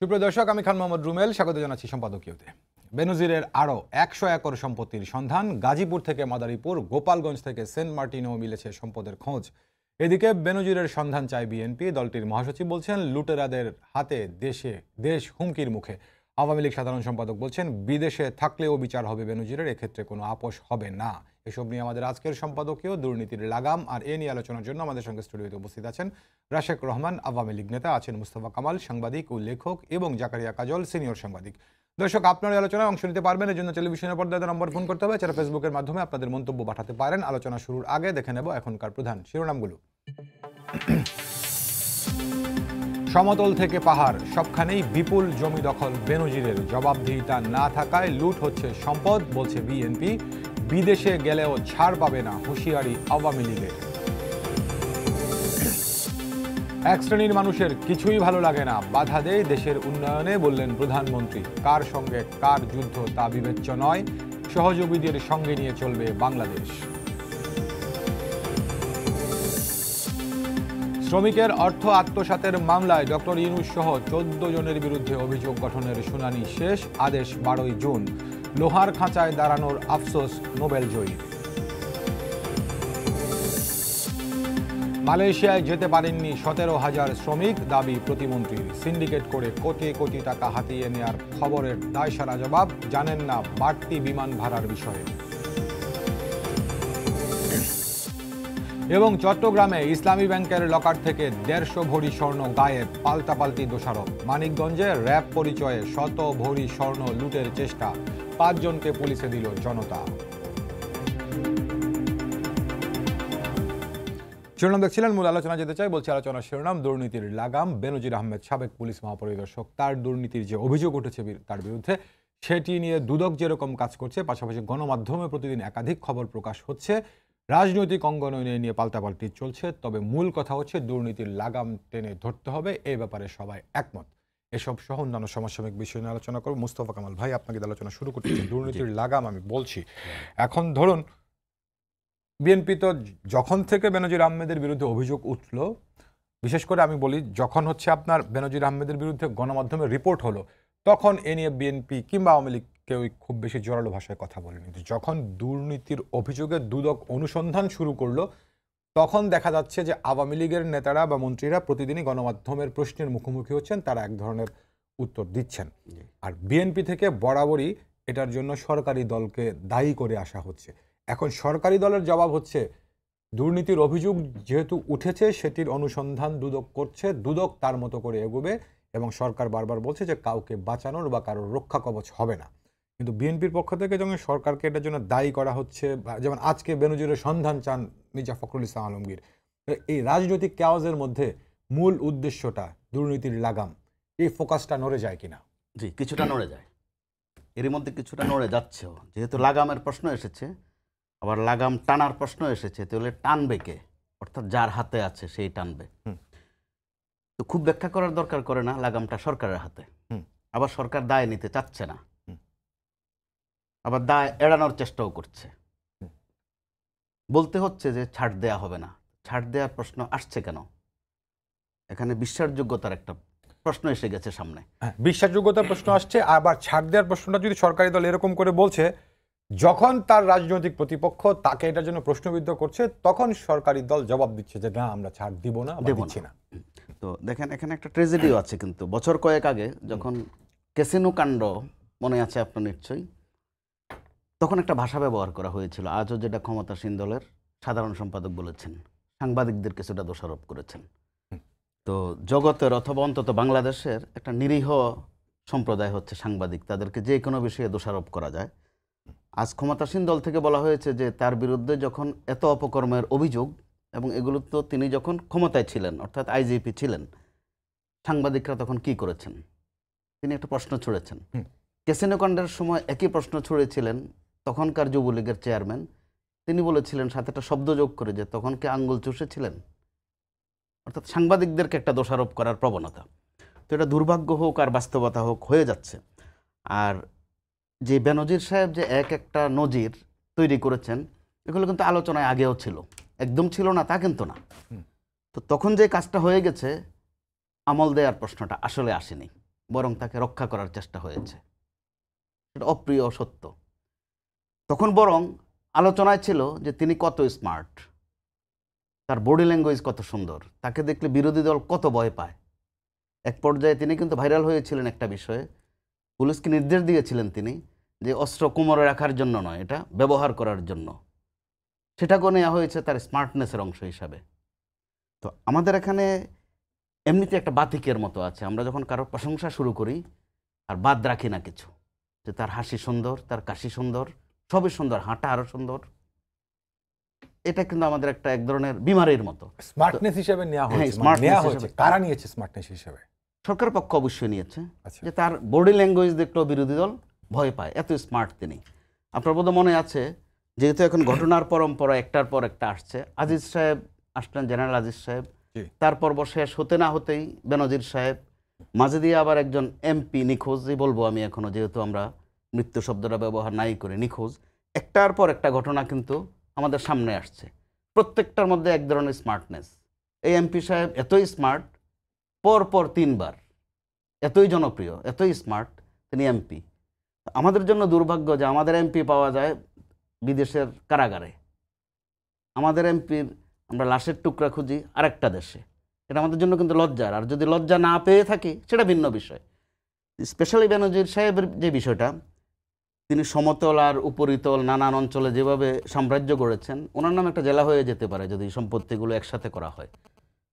সুপ্রিয় দর্শক, আমি খান মোহাম্মদ রুমেল স্বাগত জানাচ্ছি সম্পাদকীয়তে। বেনজিরের আরও 100 একর সম্পত্তির সন্ধান। গাজীপুর থেকে মাদারীপুর, গোপালগঞ্জ থেকে সেন্ট মার্টিনেও মিলেছে সম্পদের খোঁজ। এদিকে বেনজিরের সন্ধান চায় বিএনপি। দলটির মহাসচিব বলছেন, লুটেরাদের হাতে দেশ হুমকির মুখে। আওয়ামী লীগ সাধারণ সম্পাদক বলছেন, বিদেশে থাকলেও বিচার হবে বেনজিরের, এক্ষেত্রে কোনো আপোষ হবে না। এসব নিয়ে আমাদের আজকের সম্পাদকীয় দুর্নীতির লাগাম। আর এ নিয়ে আলোচনার জন্য আমাদের সঙ্গে স্টুডিওতে উপস্থিত আছেন রাশেক রহমান, আওয়ামী লীগ নেতা, আছেন মুস্তফা কামাল, সাংবাদিক ও লেখক, এবং জাকারিয়া কাজল, সিনিয়র সাংবাদিক। দর্শক, আপনারা আলোচনায় অংশ নিতে পারবেন। এর জন্য টেলিভিশনের পর্দায় নম্বর ফোন করতে হবে, এছাড়া ফেসবুকের মাধ্যমে আপনাদের মন্তব্য পাঠাতে পারেন। আলোচনা শুরুর আগে দেখে নেব এখনকার প্রধান শিরোনামগুলো। সমতল থেকে পাহাড়, সবখানেই বিপুল জমি দখল বেনজিরের। জবাবদিহিতা না থাকায় লুট হচ্ছে সম্পদ, বলছে বিএনপি। বিদেশে গেলেও ছাড় পাবে না, হুঁশিয়ারি আওয়ামী লীগের। এক শ্রেণীর মানুষের কিছুই ভালো লাগে না, বাধা দেয় দেশের উন্নয়নে, বললেন প্রধানমন্ত্রী। কার সঙ্গে কার যুদ্ধ তা বিবেচ্য নয়, সহযোগীদের সঙ্গে নিয়ে চলবে বাংলাদেশ। শ্রমিকের অর্থ আত্মসাতের মামলায় ডক্টর ইউনূস সহ 14 জনের বিরুদ্ধে অভিযোগ গঠনের শুনানি শেষ। আদেশ 12ই জুন। লোহার খাঁচায় দাঁড়ানোর আফসোস নোবেল জয়ীর। মালয়েশিয়ায় যেতে পারেননি 17,000 শ্রমিক, দাবি প্রতিমন্ত্রীর। সিন্ডিকেট করে কোটি কোটি টাকা হাতিয়ে নেয়ার খবরের দায়সারা জবাব, জানেন না বাড়তি বিমান ভাড়ার বিষয়ে। এবং চট্টগ্রামে ইসলামী ব্যাংকের লকার থেকে 150 ভরি স্বর্ণ গায়েব, পাল্টাপাল্টি দোষারোপ। মানিকগঞ্জে র্যাব পরিচয়ে 100 ভরি স্বর্ণ লুটের চেষ্টা, 5 জনকে পুলিশে দিল জনতা। শিরোনাম দেখছিলেন, মূল আলোচনা যেতে চাই। বলছি আলোচনার শিরোনাম দুর্নীতির লাগাম। বেনজির আহমেদ, সাবেক পুলিশ মহাপরিদর্শক, তার দুর্নীতির যে অভিযোগ উঠেছে তার বিরুদ্ধে, সেটি নিয়ে দুদক যেরকম কাজ করছে, পাশাপাশি গণমাধ্যমে প্রতিদিন একাধিক খবর প্রকাশ হচ্ছে। রাজনৈতিক অঙ্গনে নিয়ে পাল্টাপাল্টি চলছে। তবে মূল কথা হচ্ছে দুর্নীতির লাগাম টেনে ধরতে হবে, এই ব্যাপারে সবাই একমত। এসব সহ অন্যান্য সমসাময়িক বিষয় নিয়ে আলোচনা করব। মুস্তফা কামাল ভাই, আপনাকে আলোচনা শুরু করতে দুর্নীতির লাগাম আমি বলছি। এখন ধরুন, বিএনপি তো যখন থেকে বেনজির আহমেদের বিরুদ্ধে অভিযোগ উঠল, বিশেষ করে আমি বলি যখন হচ্ছে আপনার বেনজির আহমেদের বিরুদ্ধে গণমাধ্যমে রিপোর্ট হলো, তখন এ নিয়ে বিএনপি কিংবা আওয়ামী লীগ কেউ খুব বেশি জোরালো ভাষায় কথা বলেনি। যখন দুর্নীতির অভিযোগে দুদক অনুসন্ধান শুরু করলো, তখন দেখা যাচ্ছে যে আওয়ামী লীগের নেতারা বা মন্ত্রীরা প্রতিদিনই গণমাধ্যমের প্রশ্নের মুখোমুখি হচ্ছেন, তারা এক ধরনের উত্তর দিচ্ছেন। আর বিএনপি থেকে বরাবরই এটার জন্য সরকারি দলকে দায়ী করে আসা হচ্ছে। এখন সরকারি দলের জবাব হচ্ছে, দুর্নীতির অভিযোগ যেহেতু উঠেছে সেটির অনুসন্ধান দুদক করছে, দুদক তার মতো করে এগোবে, এবং সরকার বারবার বলছে যে কাউকে বাঁচানোর বা কারোর রক্ষা কবচ হবে না। কিন্তু বিএনপির পক্ষ থেকে যখন সরকারকে এটার জন্য দায়ী করা হচ্ছে, যেমন আজকে বেনজিরের সন্ধান চান মির্জা ফখরুল ইসলাম আলমগীর, এই রাজনৈতিক কেওয়াজের মধ্যে মূল উদ্দেশ্যটা দুর্নীতির লাগাম, এই ফোকাসটা নড়ে যায় কিনা? জি, কিছুটা নড়ে যায়, এর মধ্যে কিছুটা নড়ে যাচ্ছেও। যেহেতু লাগামের প্রশ্ন এসেছে, আবার লাগাম টানার প্রশ্ন এসেছে, তাহলে টানবে কে? অর্থাৎ যার হাতে আছে সেই টানবে। তো খুব ব্যাখ্যা করার দরকার করে না, লাগামটা সরকারের হাতে। আবার সরকার দায় নিতে চাচ্ছে না, আবার দায় এড়ানোর চেষ্টাও করছে। বলতে হচ্ছে যে ছাড় দেয়া হবে না। ছাড় দেওয়ার প্রশ্ন আসছে কেন? এখানে বিশ্বাসযোগ্যতার একটা প্রশ্ন এসে গেছে সামনে। বিশ্বাসযোগ্যতার প্রশ্ন আসছে। আবার ছাড় দেওয়ার প্রশ্নটা যদি সরকারি দল এরকম করে বলছে, যখন তার রাজনৈতিক প্রতিপক্ষ তাকে এটার জন্য প্রশ্নবিদ্ধ করছে, তখন সরকারি দল জবাব দিচ্ছে যে না, আমরা ছাড় দিব না, দিচ্ছি না। তো দেখেন, এখানে একটা ট্র্যাজেডিও আছে। কিন্তু বছর কয়েক আগে যখন ক্যাসিনো কাণ্ড মনে আছে আপনার নিশ্চয়ই, তখন একটা ভাষা ব্যবহার করা হয়েছিল, আজও যেটা ক্ষমতাসীন দলের সাধারণ সম্পাদক বলেছেন, সাংবাদিকদের কিছুটা দোষারোপ করেছেন। তো জগতের অথবা অন্তত বাংলাদেশের একটা নিরীহ সম্প্রদায় হচ্ছে সাংবাদিক, তাদেরকে যে কোনো বিষয়ে দোষারোপ করা যায়। আজ ক্ষমতাসীন দল থেকে বলা হয়েছে যে তার বিরুদ্ধে যখন এত অপকর্মের অভিযোগ, এবং এগুলো তো তিনি যখন ক্ষমতায় ছিলেন, অর্থাৎ আইজিপি ছিলেন, সাংবাদিকরা তখন কি করেছেন? তিনি একটা প্রশ্ন ছুড়েছেন। ক্যাসিনো কাণ্ডের সময় একই প্রশ্ন ছুড়েছিলেন তখনকার যুবলীগের চেয়ারম্যান। তিনি বলেছিলেন, সাথে একটা শব্দ যোগ করে, যে তখন কি আঙ্গুল চুষেছিলেন? অর্থাৎ সাংবাদিকদেরকে একটা দোষারোপ করার প্রবণতা। তো এটা দুর্ভাগ্য হোক আর বাস্তবতা হোক হয়ে যাচ্ছে। আর যে বেনজির সাহেব যে একটা নজির তৈরি করেছেন, এগুলো কিন্তু আলোচনায় আগেও ছিল, একদম ছিল না তা কিন্তু না। তো তখন যে কাজটা হয়ে গেছে, আমল দেওয়ার প্রশ্নটা আসলে আসেনি। বরং তাকে রক্ষা করার চেষ্টা হয়েছে। এটা অপ্রিয় সত্য। তখন বরং আলোচনায় ছিল যে তিনি কত স্মার্ট, তার বডি ল্যাঙ্গুয়েজ কত সুন্দর, তাকে দেখলে বিরোধী দল কত ভয় পায়। এক পর্যায়ে তিনি কিন্তু ভাইরাল হয়েছিলেন একটা বিষয়ে, পুলিশকে নির্দেশ দিয়েছিলেন তিনি যে অস্ত্র কোমরে রাখার জন্য নয়, এটা ব্যবহার করার জন্য। সেটাকেও নেওয়া হয়েছে তার স্মার্টনেসের অংশ হিসাবে। তো আমাদের এখানে এমনিতে একটা বাতিকের মতো আছে, আমরা যখন কারোর প্রশংসা শুরু করি আর বাদ রাখি না কিছু, যে তার হাসি সুন্দর, তার কাশি সুন্দর, সবই সুন্দর, হাঁটা আরো সুন্দর। এটা কিন্তু আমাদের একটা এক ধরনের বিমারির মতো। স্মার্টনেস হিসেবে নেওয়া হ্যাঁ, হয়েছে, smartness নেওয়া হয়েছে, হিসেবে। কারা নিয়েছে স্মার্টনেস হিসেবে? সরকার পক্ষ অবশ্যই নিয়েছে, আচ্ছা। যে তার বডি ল্যাঙ্গুয়েজ দেখলেও বিরোধী দল ভয় পায়, এত স্মার্ট তিনি। আপনার বোধহয় মনে আছে, যেহেতু এখন ঘটনার পরম্পরা একটার পর একটা আসছে, আজিজ সাহেব আসলেন, জেনারেল আজিজ সাহেব, জি। তার পর্ব শেষ হতে না হতেই বেনজির সাহেব, মাঝে দিয়ে আবার একজন এমপি নিখোঁজই বলবো আমি এখনো, যেহেতু আমরা মৃত্যু শব্দটা ব্যবহার নাই করে, নিখোঁজ। একটার পর একটা ঘটনা কিন্তু আমাদের সামনে আসছে, প্রত্যেকটার মধ্যে এক ধরনের স্মার্টনেস। এই এমপি সাহেব এতই স্মার্ট, পর 3 বার, এতই জনপ্রিয়, এতই স্মার্ট, তিনি এমপি। আমাদের জন্য দুর্ভাগ্য যে আমাদের এমপি পাওয়া যায় বিদেশের কারাগারে। আমাদের এমপির আমরা লাশের টুকরা খুঁজি আরেকটা দেশে। এটা আমাদের জন্য কিন্তু লজ্জার। আর যদি লজ্জা না পেয়ে থাকি সেটা ভিন্ন বিষয়। স্পেশালি বেনজির সাহেবের যে বিষয়টা, তিনি সমতল আর উপরিতল নানান অঞ্চলে যেভাবে সাম্রাজ্য গড়েছেন, ওনার নামে একটা জেলা হয়ে যেতে পারে যদি সম্পত্তিগুলো একসাথে করা হয়।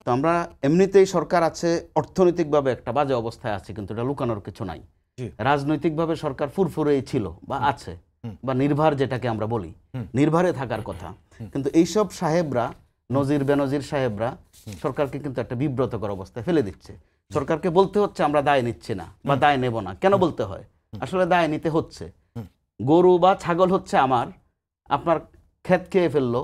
তো আমরা এমনিতেই সরকার আছে, অর্থনৈতিকভাবে একটা বাজে অবস্থায় আছে, কিন্তু এটা লুকানোর কিছু নাই। রাজনৈতিকভাবে সরকার ফুরফুরেই ছিল বা আছে, বা নির্ভার যেটাকে আমরা বলি, নির্ভারে থাকার কথা। কিন্তু এইসব সাহেবরা, নজির বেনজির সাহেবরা সরকারকে কিন্তু একটা বিব্রতকর অবস্থায় ফেলে দিচ্ছে। সরকারকে বলতে হচ্ছে আমরা দায় নিচ্ছি না বা দায় নেব না। কেন বলতে হয়? আসলে দায় নিতে হচ্ছে। গরু বা ছাগল হচ্ছে আমার, আপনার ক্ষেত খেয়ে ফেললো,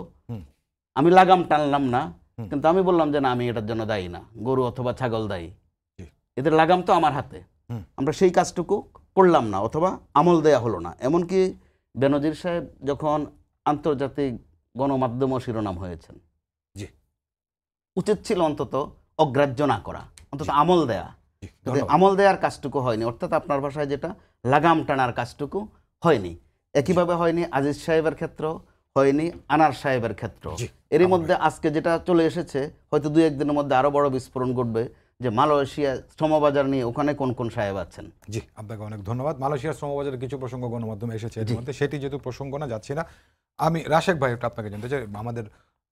আমি লাগাম টানলাম না, কিন্তু আমি বললাম যে না, আমি এটার জন্য দায়ী না, গরু অথবা ছাগল দায়ী, এদের লাগাম তো আমার হাতে। আমরা সেই কাজটুকু করলাম না, অথবা আমল দেয়া হলো না। এমনকি বেনজির সাহেব যখন আন্তর্জাতিক গণমাধ্যম শিরোনাম হয়েছেন, উচিত ছিল অন্তত অগ্রাহ্য না করা, অন্তত আমল দেয়া। আমল দেওয়ার কাজটুকু হয়নি, অর্থাৎ আপনার ভাষায় যেটা, লাগাম টানার কাজটুকু হয়নি। একইভাবে হয়নি আজিজ সাহেবের ক্ষেত্র, হয়নি আনার সাহেবের ক্ষেত্র। এরই মধ্যে আজকে যেটা চলে এসেছে, হয়তো 2-1 দিনের মধ্যে আরো বড় বিস্ফোরণ ঘটবে, যে মালয়েশিয়া শ্রমবাজার নিয়ে ওখানে কোন কোন সাহেব আছেন। জি, আপনাকে অনেক ধন্যবাদ। মালয়েশিয়ার শ্রমবাজারের কিছু প্রসঙ্গ গণমাধ্যমে এসেছে এর মধ্যে, সেটি যেহেতু প্রসঙ্গ না, যাচ্ছি না। আমি রাশেক ভাই একটা আপনাকে জানতে চাই, আমাদের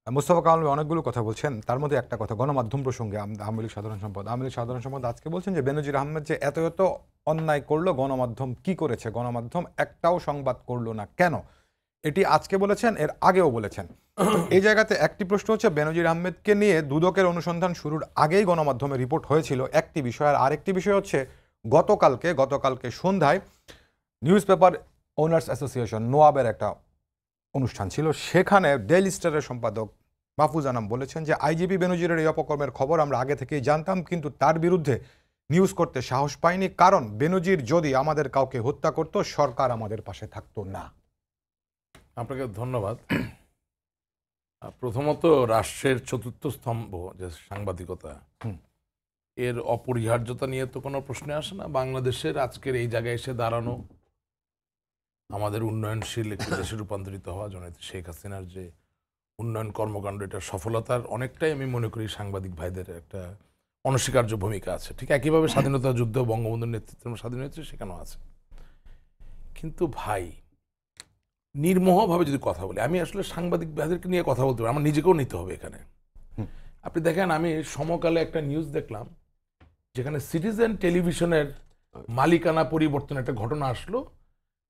মোস্তফা কামাল অনেকগুলো কথা বলছেন, তার মধ্যে একটা কথা গণমাধ্যম প্রসঙ্গে। আওয়ামী লীগ সাধারণ সম্পাদক আজকে বলছেন যে বেনজির আহমেদ যে এত এত অন্যায় করলো, গণমাধ্যম কি করেছে? গণমাধ্যম একটাও সংবাদ করলো না কেন? এটি আজকে বলেছেন, এর আগেও বলেছেন। এই জায়গাতে একটি প্রশ্ন হচ্ছে, বেনজির আহমেদকে নিয়ে দুদকের অনুসন্ধান শুরুর আগেই গণমাধ্যমে রিপোর্ট হয়েছিল একটি বিষয়, আর আরেকটি বিষয় হচ্ছে গতকালকে সন্ধ্যায় নিউজ পেপার ওনার্স অ্যাসোসিয়েশন নোয়াবের একটা অনুষ্ঠান ছিল, সেখানে ডেইলি স্টারের সম্পাদক মাহফুজ আনাম বলেছেন যে আইজিপি বেনজিরের এই অপকর্মের খবর আমরা আগে থেকেই জানতাম, কিন্তু তার বিরুদ্ধে নিউজ করতে সাহস পাইনি, কারণ বেনজির যদি আমাদের কাউকে হত্যা করত, সরকার আমাদের পাশে থাকতো না। আপনাকে ধন্যবাদ। প্রথমত, রাষ্ট্রের চতুর্থ স্তম্ভ যে সাংবাদিকতা, এর অপরিহার্যতা নিয়ে তো কোনো প্রশ্নে আসে না। বাংলাদেশের আজকের এই জায়গায় এসে দাঁড়ানো, আমাদের উন্নয়নশীল একটি দেশে রূপান্তরিত হওয়া, জননেত্রী শেখ হাসিনার যে উন্নয়ন কর্মকাণ্ড, এটার সফলতার অনেকটাই আমি মনে করি সাংবাদিক ভাইদের একটা অনস্বীকার্য ভূমিকা আছে। ঠিক একইভাবে স্বাধীনতা যুদ্ধ বঙ্গবন্ধুর নেতৃত্বে স্বাধীন হয়েছে, সেখানেও আছে। কিন্তু ভাই, নির্মোহভাবে যদি কথা বলি, আমি আসলে সাংবাদিক ভাইদেরকে নিয়ে কথা বলতে পারি, আমার নিজেকেও নিতে হবে এখানে। আপনি দেখেন, আমি সমকালে একটা নিউজ দেখলাম যেখানে সিটিজেন টেলিভিশনের মালিকানা পরিবর্তন একটা ঘটনা আসলো।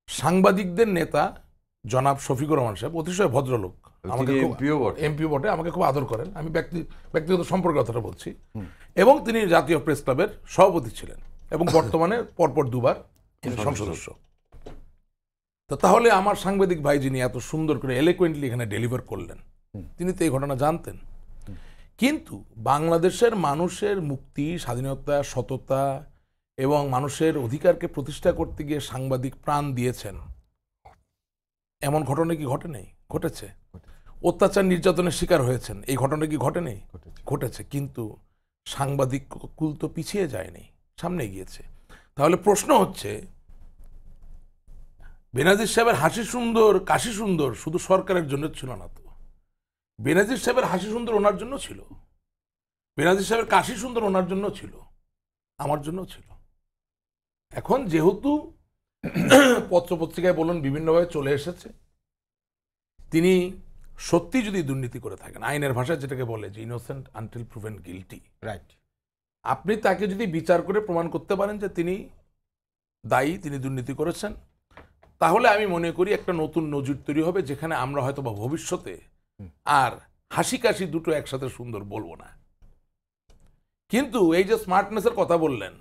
সাংবাদিকদের নেতা জনাব শফিকুর রহমান সাহেব, অতিশয় ভদ্রলোক, আমাকে এমপিও বটে, আমাকে খুব আদর করেন, আমি ব্যক্তিগত সম্পর্কের কথাটা বলছি, এবং তিনি জাতীয় প্রেস ক্লাবের সভাপতি ছিলেন এবং বর্তমানে পরপর 2 বার সংসদ সদস্য। তো তাহলে আমার সাংবাদিক ভাই যিনি এত সুন্দর করে এলিকুয়েন্টলি এখানে ডেলিভার করলেন, তিনি তো এই ঘটনা জানতেন। কিন্তু বাংলাদেশের মানুষের মুক্তি, স্বাধীনতা, সততা এবং মানুষের অধিকারকে প্রতিষ্ঠা করতে গিয়ে সাংবাদিক প্রাণ দিয়েছেন, এমন ঘটনা কি ঘটে নেই? ঘটেছে। অত্যাচার নির্যাতনের শিকার হয়েছেন, এই ঘটনা কি ঘটে নেই? ঘটেছে। কিন্তু সাংবাদিক কুল তো পিছিয়ে যায়নি, সামনে গিয়েছে। তাহলে প্রশ্ন হচ্ছে, বেনাজির সাহেবের হাসি সুন্দর কাশি সুন্দর শুধু সরকারের জন্য ছিল না তো, বেনাজির সাহেবের হাসি সুন্দর ওনার জন্য ছিল, বেনাজির সাহেবের কাশি সুন্দর ওনার জন্য ছিল, আমার জন্য ছিল। এখন যেহেতু পত্রপত্রিকায় বলুন বিভিন্নভাবে চলে এসেছে, তিনি সত্যি যদি দুর্নীতি করে থাকেন, আইনের ভাষায় যেটাকে বলে যে innocent until proven guilty, right, আপনি তাকে যদি বিচার করে প্রমাণ করতে পারেন যে তিনি দায়ী, তিনি দুর্নীতি করেছেন, তাহলে আমি মনে করি একটা নতুন নজির তৈরি হবে, যেখানে আমরা হয়তো বা ভবিষ্যতে আর হাসি কাশি দুটো একসাথে সুন্দর বলবো না। কিন্তু এই যে স্মার্টনেসের কথা বললেন,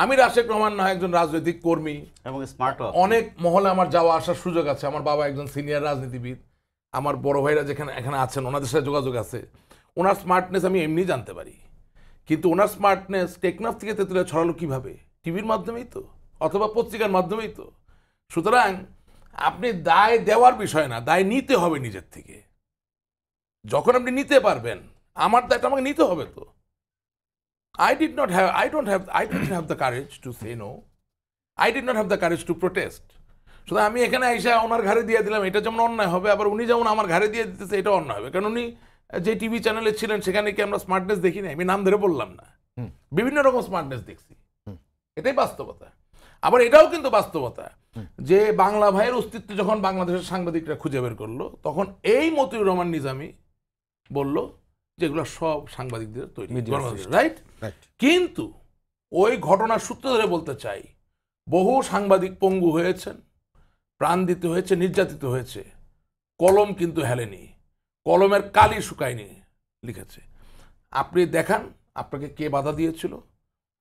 আমি রাশেক রহমান না একজন রাজনৈতিক কর্মী এবং স্মার্ট অনেক মহলে আমার যাওয়া আসার সুযোগ আছে, আমার বাবা একজন সিনিয়র রাজনীতিবিদ, আমার বড় ভাইরা যেখানে এখানে আছেন ওনাদের সাথে যোগাযোগ আছে, ওনার স্মার্টনেস আমি এমনি জানতে পারি। কিন্তু ওনার স্মার্টনেস টেকনাফ থেকে তেতুলিয়া ছড়ালো কিভাবে? টিভির মাধ্যমেই তো, অথবা পত্রিকার মাধ্যমেই তো। সুতরাং আপনি দায় দেওয়ার বিষয় না, দায় নিতে হবে নিজের থেকে। যখন আপনি নিতে পারবেন, আমার দায়টা আমাকে নিতে হবে তো। I didn't have the courage to say no. I did not have the courage to protest. সুতরাং আমি এখানে এসে ওনার ঘাড়ে দিয়ে দিলাম, এটা যেমন অন্যায় হবে, আবার উনি যেমন আমার ঘাড়ে দিয়ে দিতেছে এটা অন্যায় হবে। কারণ উনি যে টিভি চ্যানেলে ছিলেন সেখানে কি আমরা স্মার্টনেস দেখি না? আমি নাম ধরে বললাম না, বিভিন্ন রকম স্মার্টনেস দেখছি, এটাই বাস্তবতা। আবার এটাও কিন্তু বাস্তবতা যে বাংলা ভাইয়ের অস্তিত্ব যখন বাংলাদেশের সাংবাদিকরা খুঁজে বের করলো, তখন এই মতিউর রহমান নিজামী বলল যেগুলো সব সাংবাদিকদের তৈরি, রাইট? কিন্তু ওই ঘটনার সূত্র ধরে বলতে চাই, বহু সাংবাদিক পঙ্গু হয়েছেন, প্রাণ দিতে হয়েছে, নির্যাতিত হয়েছে, কলম কিন্তু হেলেনি, কলমের কালি শুকায়নি, লিখেছে। আপনি দেখান আপনাকে কে বাধা দিয়েছিল,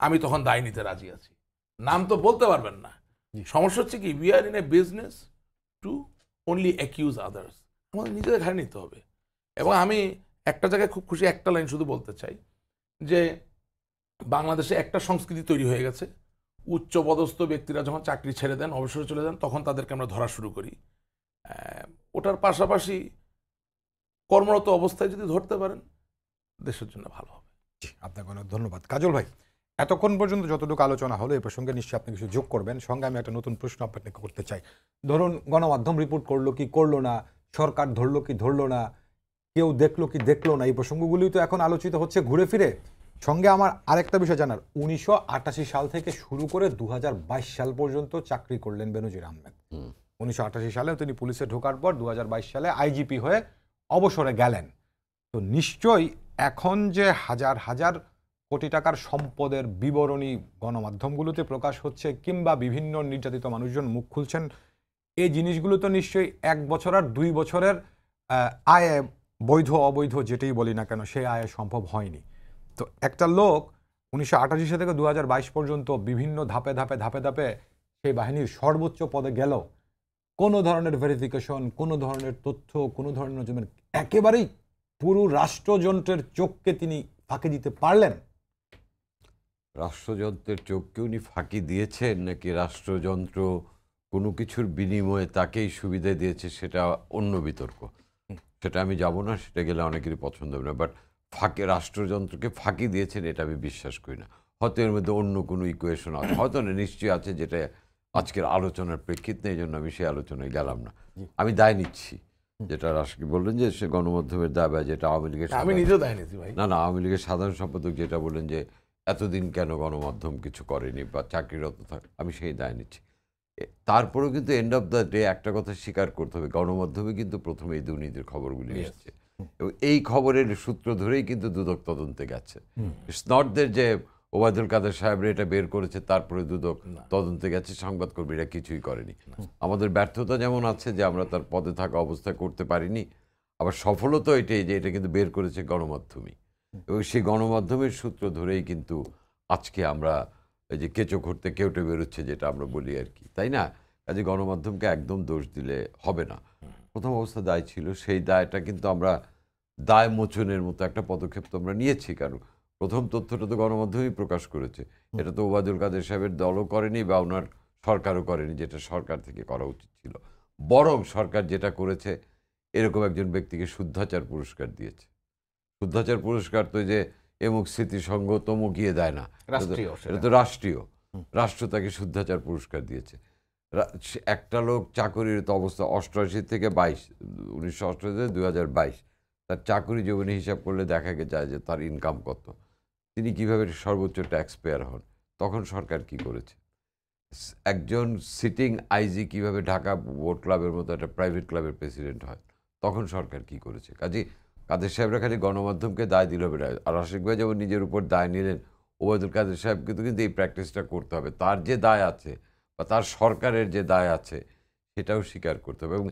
আমি তখন দায় নিতে রাজি আছি। নাম তো বলতে পারবেন না। সমস্যা হচ্ছে কি, we are in a business to only accuse others. আমাদের নিজেদের ঘাড়ে নিতে হবে। এবং আমি একটা জায়গায় খুব খুশি, একটা লাইন শুধু বলতে চাই যে বাংলাদেশে একটা সংস্কৃতি তৈরি হয়ে গেছে, উচ্চপদস্থ ব্যক্তিরা যখন চাকরি ছেড়ে দেন, অবসরে চলে যান, তখন তাদেরকে আমরা ধরা শুরু করি। ওটার পাশাপাশি কর্মরত অবস্থায় যদি ধরতে পারেন, দেশের জন্য ভালো হবে। আপনাকে অনেক ধন্যবাদ কাজল ভাই। এতক্ষণ পর্যন্ত যতটুকু আলোচনা হলো এই প্রসঙ্গে নিশ্চয়ই আপনি কিছু যোগ করবেন। সঙ্গে আমি একটা নতুন প্রশ্ন আপনাকে করতে চাই। ধরুন গণমাধ্যম রিপোর্ট করলো কি করলো না, সরকার ধরলো কি ধরলো না, কেউ দেখলো কি দেখলো না, এই প্রসঙ্গগুলি তো এখন আলোচিত হচ্ছে ঘুরে ফিরে। সঙ্গে আমার আরেকটা বিষয় জানার, 1988 সাল থেকে শুরু করে 2022 সাল পর্যন্ত চাকরি করলেন বেনজির আহমেদ। 1988 সালে তিনি পুলিশে ঢোকার পর 2022 সালে আইজিপি হয়ে অবসরে গেলেন। তো নিশ্চয়ই এখন যে হাজার হাজার কোটি টাকার সম্পদের বিবরণী গণমাধ্যমগুলোতে প্রকাশ হচ্ছে, কিংবা বিভিন্ন নির্যাতিত মানুষজন মুখ খুলছেন, এই জিনিসগুলো তো নিশ্চয়ই 1 বছর আর 2 বছরের আয়ে, বৈধ অবৈধ যেটাই বলি না কেন, সেই আয়ে সম্ভব হয়নি। তো একটা লোক 1988 থেকে 2022 পর্যন্ত বিভিন্ন ধাপে ধাপে ধাপে ধাপে সেই বাহিনীর সর্বোচ্চ পদে গেল, কোনো ধরনের ভেরিফিকেশন, কোনো ধরনের তথ্য, কোনো ধরনের জন্য একেবারেই পুরো রাষ্ট্রযন্ত্রের চোখকে তিনি ফাঁকি দিতে পারলেন। রাষ্ট্রযন্ত্রের চোখকে উনি ফাঁকি দিয়েছেন নাকি রাষ্ট্রযন্ত্র কোনো কিছুর বিনিময়ে তাকেই সুবিধা দিয়েছে, সেটা অন্য বিতর্ক। সেটা আমি যাব না, সেটা গেলে অনেকেরই পছন্দ হবে না। বাট রাষ্ট্রযন্ত্রকে ফাঁকি দিয়েছেন এটা আমি বিশ্বাস করি না। হয়তো এর মধ্যে অন্য কোনো ইকুয়েশন আছে, হয়তো না, নিশ্চয়ই আছে, যেটা আজকের আলোচনার প্রেক্ষিত নেই, এই জন্য আমি সেই আলোচনায় গেলাম না। আমি দায় নিচ্ছি, যেটা রাষ্ট্রকে বললেন যে সে গণমাধ্যমের দায়, যেটা আওয়ামী লীগের, আমি নিজেও দায় নিচ্ছি ভাই। না আওয়ামী লীগের সাধারণ সম্পাদক যেটা বললেন যে এতদিন কেন গণমাধ্যম কিছু করেনি বা চাকরিরত থাকে, আমি সেই দায় নিচ্ছি। তারপরেও কিন্তু এন্ড অফ দ্য ডে একটা কথা স্বীকার করতে হবে, গণমাধ্যমে কিন্তু প্রথমে এই দুর্নীতির খবরগুলি এসেছে, এবং এই খবরের সূত্র ধরেই কিন্তু দুদক তদন্তে গেছে। ইটস নট দ্যাট যে ওবায়দুল কাদের সাহেবরা এটা বের করেছে তারপরে দুদক তদন্তে গেছে, সংবাদকর্মীরা কিছুই করেনি। আমাদের ব্যর্থতা যেমন আছে যে আমরা তার পদে থাকা অবস্থায় করতে পারিনি, আবার সফলতা এটাই যে এটা কিন্তু বের করেছে গণমাধ্যমই, এবং সেই গণমাধ্যমের সূত্র ধরেই কিন্তু আজকে আমরা এই যে কেঁচো ঘুরতে কেউটে বেরোচ্ছে, যেটা আমরা বলি আর কি, তাই না? কাজে গণমাধ্যমকে একদম দোষ দিলে হবে না। প্রথম অবস্থা দায় ছিল, সেই দায়টা কিন্তু আমরা দায় মোচনের মতো একটা পদক্ষেপ তো আমরা নিয়েছি, কারণ প্রথম তথ্যটা তো গণমাধ্যমেই প্রকাশ করেছে। এটা তো ওবায়দুল কাদের সাহেবের দলও করেনি বা ওনার সরকারও করেনি, যেটা সরকার থেকে করা উচিত ছিল। বরং সরকার যেটা করেছে, এরকম একজন ব্যক্তিকে শুদ্ধাচার পুরস্কার দিয়েছে। শুদ্ধাচার পুরস্কার তো যে এমুক স্মৃতিসংঘ তমুক গিয়ে দেয় না, এটা তো রাষ্ট্রীয়। রাষ্ট্র তাকে শুদ্ধাচার পুরস্কার দিয়েছে। একটা লোক চাকরিরত অবস্থা 88 থেকে 1988 থেকে 2022 তার চাকরি জীবনে হিসাব করলে দেখা যায় যে তার ইনকাম কত, তিনি কিভাবে সর্বোচ্চ ট্যাক্স পেয়ার হন, তখন সরকার কি করেছে। একজন সিটিং আইজি কিভাবে ঢাকা বোট ক্লাবের মতো একটা প্রাইভেট ক্লাবের প্রেসিডেন্ট হয়, তখন সরকার কি করেছে। কাজে কাদের সাহেবরা খালি গণমাধ্যমকে দায় দিল বেড়ায়, আর আশিক ভাই যেমন নিজের উপর দায় নিলেন, ওবায়দুল কাদের সাহেবকে তো কিন্তু এই প্র্যাকটিসটা করতে হবে। তার যে দায় আছে বা তার সরকারের যে দায় আছে সেটাও স্বীকার করতে হবে। এবং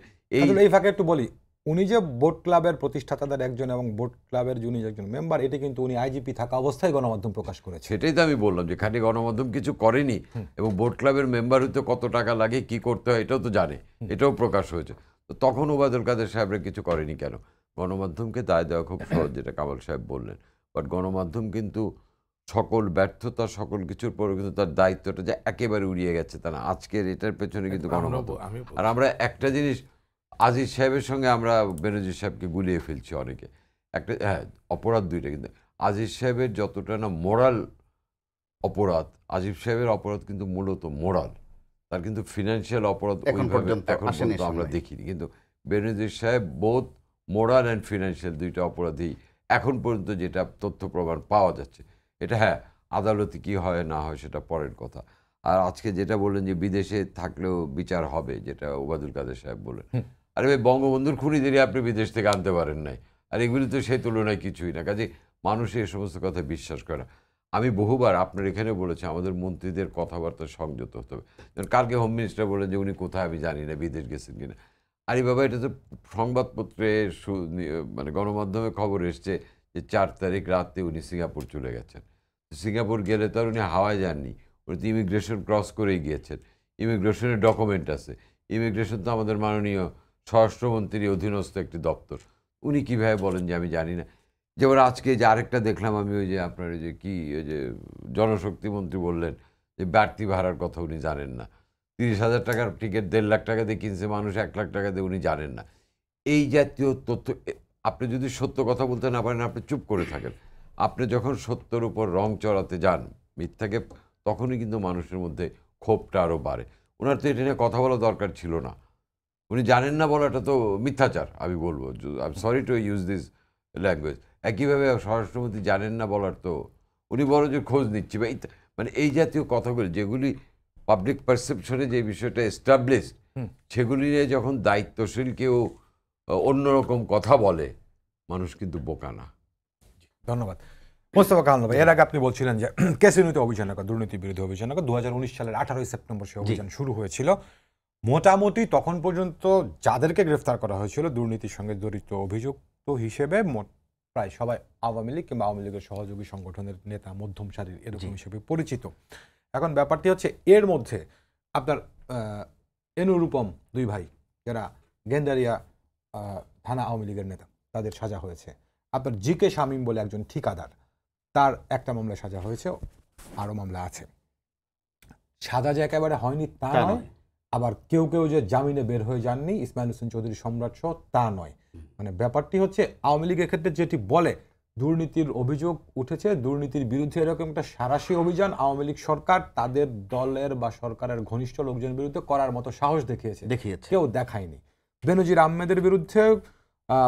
এই ফাঁকে একটু বলি, উনি যে বোট ক্লাবের প্রতিষ্ঠাতাদের একজন এবং বোট ক্লাবের যিনি একজন মেম্বার, এটি কিন্তু উনি আইজিপি থাকা অবস্থায় গণমাধ্যম প্রকাশ করেছে। সেটাই তো আমি বললাম যে খালি গণমাধ্যম কিছু করেনি, এবং বোট ক্লাবের মেম্বার হইতে কত টাকা লাগে, কি করতে হয় এটাও তো জানে, এটাও প্রকাশ হয়েছে। তো তখন ওবায়দুল কাদের সাহেবরা কিছু করেনি কেন? গণমাধ্যমকে দায় দেওয়া খুব সহজ, যেটা কামাল সাহেব বললেন, বাট গণমাধ্যম কিন্তু সকল ব্যর্থতা সকল কিছুর পরে কিন্তু তার দায়িত্বটা যে একেবারে উড়িয়ে গেছে তা না। আজকের এটার পেছনে কিন্তু গণমাধ্যম। আর আমরা একটা জিনিস, আজিজ সাহেবের সঙ্গে আমরা বেনজির সাহেবকে গুলিয়ে ফেলছি অনেকে। একটা অপরাধ দুইটা, কিন্তু আজিজ সাহেবের যতটা না মোরাল অপরাধ, আজিজ সাহেবের অপরাধ কিন্তু মূলত মোরাল, তার কিন্তু ফিনান্সিয়াল অপরাধ এখন পর্যন্ত আমরা দেখিনি। কিন্তু বেনজির সাহেব বোথ মোরাল অ্যান্ড ফিনান্সিয়াল দুইটা অপরাধী এখন পর্যন্ত যেটা তথ্য প্রমাণ পাওয়া যাচ্ছে। এটা আদালতে কি হয় না হয় সেটা পরের কথা। আর আজকে যেটা বললেন যে বিদেশে থাকলেও বিচার হবে, যেটা ওবায়দুল কাদের সাহেব বললেন, আরে ভাই বঙ্গবন্ধুর খুনিদেরই আপনি বিদেশ থেকে আনতে পারেন নাই, আর এগুলি তো সেই তুলনায় কিছুই না। কাজে মানুষ এই সমস্ত কথা বিশ্বাস করে না। আমি বহুবার আপনার এখানে বলেছি আমাদের মন্ত্রীদের কথাবার্তা সংযত হতে হবে। যেমন কালকে হোম মিনিস্টার বলেন যে উনি কোথায় আমি জানি না, বিদেশ গেছেন কিনা। আরে বাবা, এটা তো সংবাদপত্রে মানে গণমাধ্যমে খবর এসছে যে 4 তারিখ রাতে উনি সিঙ্গাপুর চলে গেছেন। সিঙ্গাপুর গেলে তো আর উনি হাওয়ায় যাননি, উনি তো ইমিগ্রেশন ক্রস করেই গিয়েছেন। ইমিগ্রেশনের ডকুমেন্ট আছে। ইমিগ্রেশন তো আমাদের মাননীয় স্বরাষ্ট্রমন্ত্রীর অধীনস্থ একটি দপ্তর। উনি কীভাবে বলেন যে আমি জানি না? যেমন আজকে যে আরেকটা দেখলাম আমি, ওই যে আপনার ওই যে ওই যে জনশক্তি মন্ত্রী বললেন যে বাড়তি ভাড়ার কথা উনি জানেন না। 30,000 টাকার টিকিট 1.5 লাখ টাকা দিয়ে কিনছে মানুষ, 1 লাখ টাকা দিয়ে উনি জানেন না। এই জাতীয় তথ্য, আপনি যদি সত্য কথা বলতে না পারেন আপনি চুপ করে থাকেন। আপনি যখন সত্যের উপর রং চড়াতে যান মিথ্যাকে, তখনই কিন্তু মানুষের মধ্যে ক্ষোভটা আরও বাড়ে। ওনার তো এটা নিয়ে কথা বলা দরকার ছিল না। উনি জানেন না বলাটা তো মিথ্যাচার, আমি বলবো। I am sorry to use this language. একইভাবে স্বরাষ্ট্রমন্ত্রী জানেন না বলার তো উনি বড় যে খোঁজ নিচ্ছি বা মানে এই জাতীয় কথাগুলি যেগুলি পাবলিক পারসেপশনে যে বিষয়টা এস্টাবলিশ, সেগুলি নিয়ে যখন দায়িত্বশীল কেউ অন্যরকম কথা বলে, মানুষ কিন্তু বোকা না। ধন্যবাদ মোস্তফা কামাল ভাই। এর আগে আপনি বলছিলেন যে ক্যাসিনোতে অভিযান, দুর্নীতি বিরোধী অভিযান 2019 সালের 18 সেপ্টেম্বর সে অভিযান শুরু হয়েছিল। মোটামুটি তখন পর্যন্ত যাদেরকে গ্রেফতার করা হয়েছিল দুর্নীতির সঙ্গে জড়িত অভিযুক্ত হিসেবে প্রায় সবাই আওয়ামী লীগ কিংবা আওয়ামী লীগের সহযোগী সংগঠনের নেতা, মধ্যম সারির এরকম হিসেবে পরিচিত। এখন ব্যাপারটি হচ্ছে এর মধ্যে আপনার এনুরূপম দুই ভাই যারা গেন্দারিয়া থানা আওয়ামী লীগের নেতা, তাদের সাজা হয়েছে। আপনার জিকে শামীম বলে একজন ঠিকাদার, তার একটা মামলায় সাজা হয়েছে, আরও মামলা আছে। সাজা যে একেবারে হয়নি তা নয়, আবার কেউ কেউ যে জামিনে বের হয়ে যাননি, ইসমাইল হোসেন চৌধুরী সম্রাট সহ, তা নয়। মানে ব্যাপারটি হচ্ছে আওয়ামী লীগের ক্ষেত্রে যেটি বলে দুর্নীতির অভিযোগ উঠেছে, দুর্নীতির বিরুদ্ধে এরকম একটা সাঁড়াশি অভিযান আওয়ামী লীগ সরকার তাদের দলের বা সরকারের ঘনিষ্ঠ লোকজনের বিরুদ্ধে করার মতো সাহস দেখিয়েছে, কেউ দেখায়নি। বেনজির আহমেদের বিরুদ্ধে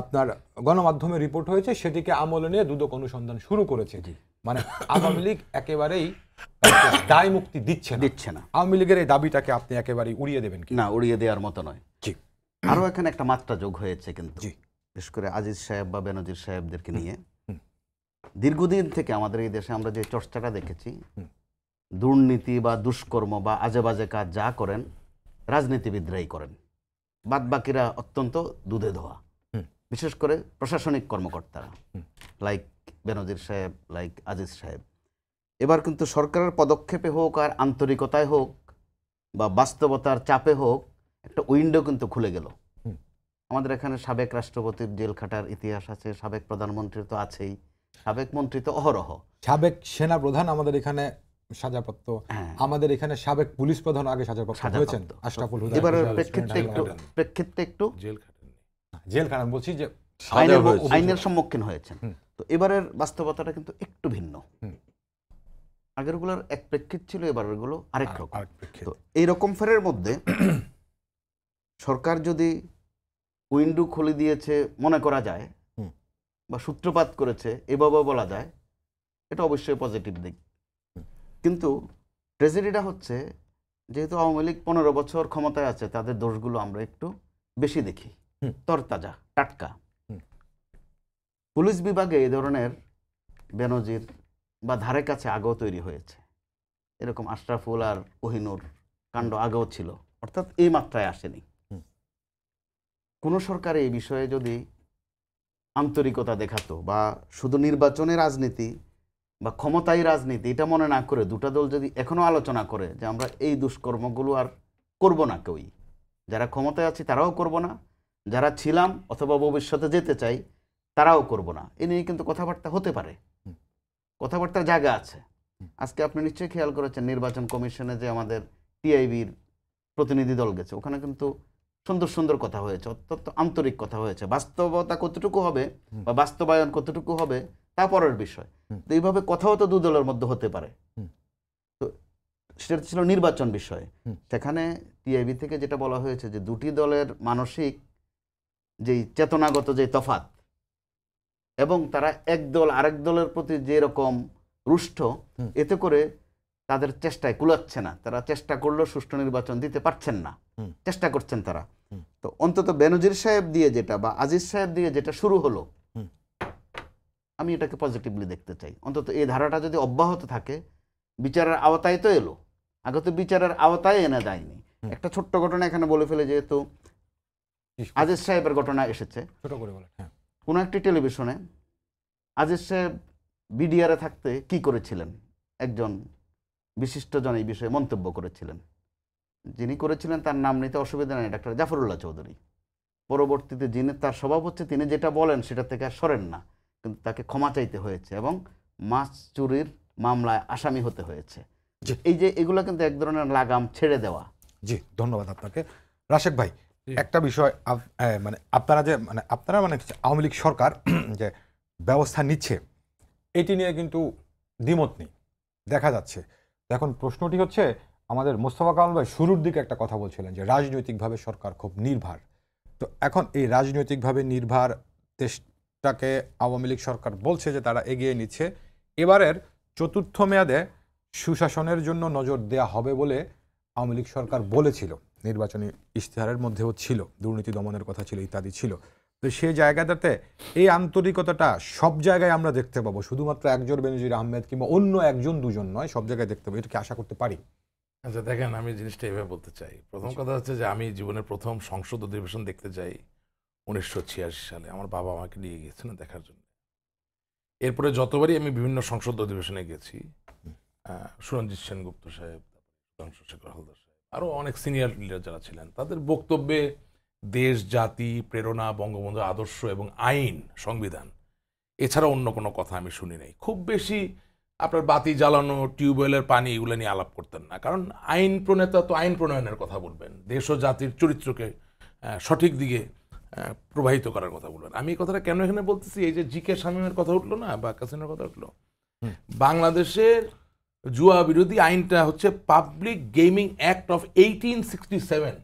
আপনার গণমাধ্যমে রিপোর্ট হয়েছে, সেটিকে আমলে নিয়ে দুদক অনুসন্ধান শুরু করেছে। মানে আওয়ামী লীগ একেবারেই দায় মুক্তি দিচ্ছে না। আওয়ামী লীগের এই দাবিটাকে আপনি একেবারেই উড়িয়ে দেবেন কি? না, উড়িয়ে দেওয়ার মতো নয়। আরও এখানে একটা মাত্রা যোগ হয়েছে কিন্তু, বিশেষ করে আজিজ সাহেব বা বেনজির সাহেবদেরকে নিয়ে দীর্ঘদিন থেকে আমাদের এই দেশে আমরা যে চর্চাটা দেখেছি, দুর্নীতি বা দুষ্কর্ম বা আজে বাজে কাজ যা করেন রাজনীতিবিদরাই করেন, বাদ বাকিরা অত্যন্ত দুধে ধোয়া। বিশেষ করে প্রশাসনিক কর্মকর্তারা, লাইক বেনজির সাহেব, লাইক আজিজ সাহেব। এবার কিন্তু সরকারের পদক্ষেপে হোক আর আন্তরিকতায় হোক বা বাস্তবতার চাপে হোক, একটা উইন্ডো কিন্তু খুলে গেল। আমাদের এখানে সাবেক রাষ্ট্রপতির জেল খাটার ইতিহাস আছে, সাবেক প্রধানমন্ত্রীর তো আছেই, সাবেক মন্ত্রী তো অহরহ, সাবেক সেনা প্রধান আমাদের এখানে সাজাপ্রাপ্ত, আমাদের এখানে সাবেক পুলিশ প্রধান আগে সাজাপ্রাপ্ত হয়েছেন আশরাফুল হুদা। এবার প্রেক্ষিতে একটু জেল খাটান বলছি যে আইনের সম্মুখীন হয়েছেন। তো এবারের বাস্তবতাটা কিন্তু একটু ভিন্ন। আগেরগুলোর এক প্রেক্ষিত ছিল, এবারেরগুলো আরেক রকম। আরেক প্রেক্ষিত। তো এইরকম ফেরের মধ্যে সরকার যদি উইন্ডো খুলে দিয়েছে মনে করা যায় বা সূত্রপাত করেছে এভাবে বলা যায়, এটা অবশ্যই পজিটিভ দিক। কিন্তু ট্রেজেডিটা হচ্ছে, যেহেতু আওয়ামী লীগ 15 বছর ক্ষমতায় আছে, তাদের দোষগুলো আমরা একটু বেশি দেখি, তরতাজা টাটকা। পুলিশ বিভাগে এই ধরনের বেনজির বা ধারে কাছে আগেও তৈরি হয়েছে, এরকম আশরাফুল আর কোহিনুর কাণ্ড আগেও ছিল, অর্থাৎ এই মাত্রায় আসেনি। কোন সরকার এই বিষয়ে যদি আন্তরিকতা দেখাতো বা শুধু নির্বাচনী রাজনীতি বা ক্ষমতাই রাজনীতি এটা মনে না করে দুটা দল যদি এখনো আলোচনা করে যে আমরা এই দুষ্কর্মগুলো আর করব না, কেউই যারা ক্ষমতায় আছি তারাও করব না, যারা ছিলাম অথবা ভবিষ্যতে যেতে চাই তারাও করব না, এ নিয়ে কিন্তু কথাবার্তা হতে পারে, কথাবার্তার জায়গা আছে। আজকে আপনি নিশ্চয়ই খেয়াল করেছেন নির্বাচন কমিশনে যে আমাদের টিআইবির প্রতিনিধি দল গেছে, ওখানে কিন্তু সুন্দর সুন্দর কথা হয়েছে, অত্যন্ত আন্তরিক কথা হয়েছে। বাস্তবতা কতটুকু হবে বা বাস্তবায়ন কতটুকু হবে তা পরের বিষয়। তো এইভাবে কথাও তো দু দলের মধ্যে হতে পারে। তো সেটা ছিল নির্বাচন বিষয়। সেখানে টিআইবি থেকে যেটা বলা হয়েছে যে দুটি দলের মানসিক যেই চেতনাগত যে তফাৎ এবং তারা এক দল আরেক দলের প্রতি যে রকম রুষ্ট, এতে করে তাদের চেষ্টায় কুলাচ্ছে না, তারা চেষ্টা করলেও সুষ্ঠু নির্বাচন দিতে পারছেন না, চেষ্টা করছেন তারা। তো অন্তত বেনজির সাহেব দিয়ে যেটা বা আজিজ সাহেব দিয়ে যেটা শুরু হলো, আমি এটাকে পজিটিভলি দেখতে চাই। অন্তত এই ধারাটা যদি অব্যাহত থাকে, বিচারের আওতায় তো এলো, আগে তো বিচারের আওতায় এনে যায়নি। একটা ছোট্ট ঘটনা এখানে বলে ফেলে, যেহেতু আজিজ সাহেবের ঘটনা এসেছে, ছোট করে বলেন। হ্যাঁ, কোনো একটি টেলিভিশনে আজিজ সাহেব বিডিআরে থাকতে কি করেছিলেন, একজন বিশিষ্টজন এই বিষয়ে মন্তব্য করেছিলেন। যিনি করেছিলেন তার নাম নিতে অসুবিধা নেই, ডাক্তার জাফরুল্লাহ চৌধুরী। পরবর্তীতে যিনি তার স্বভাব হচ্ছে তিনি যেটা বলেন সেটা থেকে আর সরেন না, কিন্তু তাকে ক্ষমা চাইতে হয়েছে এবং মাছ চুরির মামলায় আসামি হতে হয়েছে। এই যে এগুলো কিন্তু এক ধরনের লাগাম ছেড়ে দেওয়া। জি, ধন্যবাদ আপনাকে। রাশেক ভাই, একটা বিষয় মানে আপনারা আওয়ামী লীগ সরকার যে ব্যবস্থা নিচ্ছে এটি নিয়ে কিন্তু দ্বিমত নেই দেখা যাচ্ছে। এখন প্রশ্নটি হচ্ছে, আমাদের মোস্তফা কামাল ভাই শুরুর দিকে একটা কথা বলছিলেন যে রাজনৈতিকভাবে সরকার খুব নির্ভর। তো এখন এই রাজনৈতিকভাবে নির্ভর দেশটাকে আওয়ামী লীগ সরকার বলছে যে তারা এগিয়ে নিচ্ছে, এবারের চতুর্থ মেয়াদে সুশাসনের জন্য নজর দেয়া হবে বলে আওয়ামী লীগ সরকার বলেছিল, নির্বাচনী ইশতেহারের মধ্যেও ছিল, দুর্নীতি দমনের কথা ছিল, ইত্যাদি ছিল। তো সেই জায়গাটাতে এই আন্তরিকতাটা সব জায়গায় আমরা দেখতে পাবো, শুধুমাত্র একজন বেনজির আহমেদ কিংবা অন্য একজন দুজন নয়, সব জায়গায় দেখতে পাবো। এটা কি আশা করতে পারি? আচ্ছা দেখেন, আমি জিনিসটা এভাবে বলতে চাই। প্রথম কথা হচ্ছে যে আমি জীবনের প্রথম সংসদ অধিবেশন দেখতে যাই 1986 সালে। আমার বাবা আমাকে নিয়ে গিয়েছিলেন দেখার জন্য। এরপরে যতবারই আমি বিভিন্ন সংসদ অধিবেশনে গেছি, সুরঞ্জিত সেনগুপ্ত সাহেব, শেখর হালদার সাহেব, আরও অনেক সিনিয়র লিডার যারা ছিলেন, তাদের বক্তব্যে দেশ, জাতি, প্রেরণা, বঙ্গবন্ধু আদর্শ এবং আইন, সংবিধান এছাড়া অন্য কোনো কথা আমি শুনি নাই। খুব বেশি আপনার বাতি জ্বালানো, টিউবওয়েলের পানি এগুলো নিয়ে আলাপ করতেন না, কারণ আইন প্রণেতা তো আইন প্রণয়নের কথা বলবেন, দেশ ও জাতির চরিত্রকে সঠিক দিকে প্রবাহিত করার কথা বলবেন। আমি এই কথাটা কেন এখানে বলতেছি, এই যে জি.কে. শামীমের কথা উঠলো না, বা কাসিমের কথা উঠলো, বাংলাদেশের জুয়া বিরোধী আইনটা হচ্ছে পাবলিক গেমিং অ্যাক্ট অফ 1867,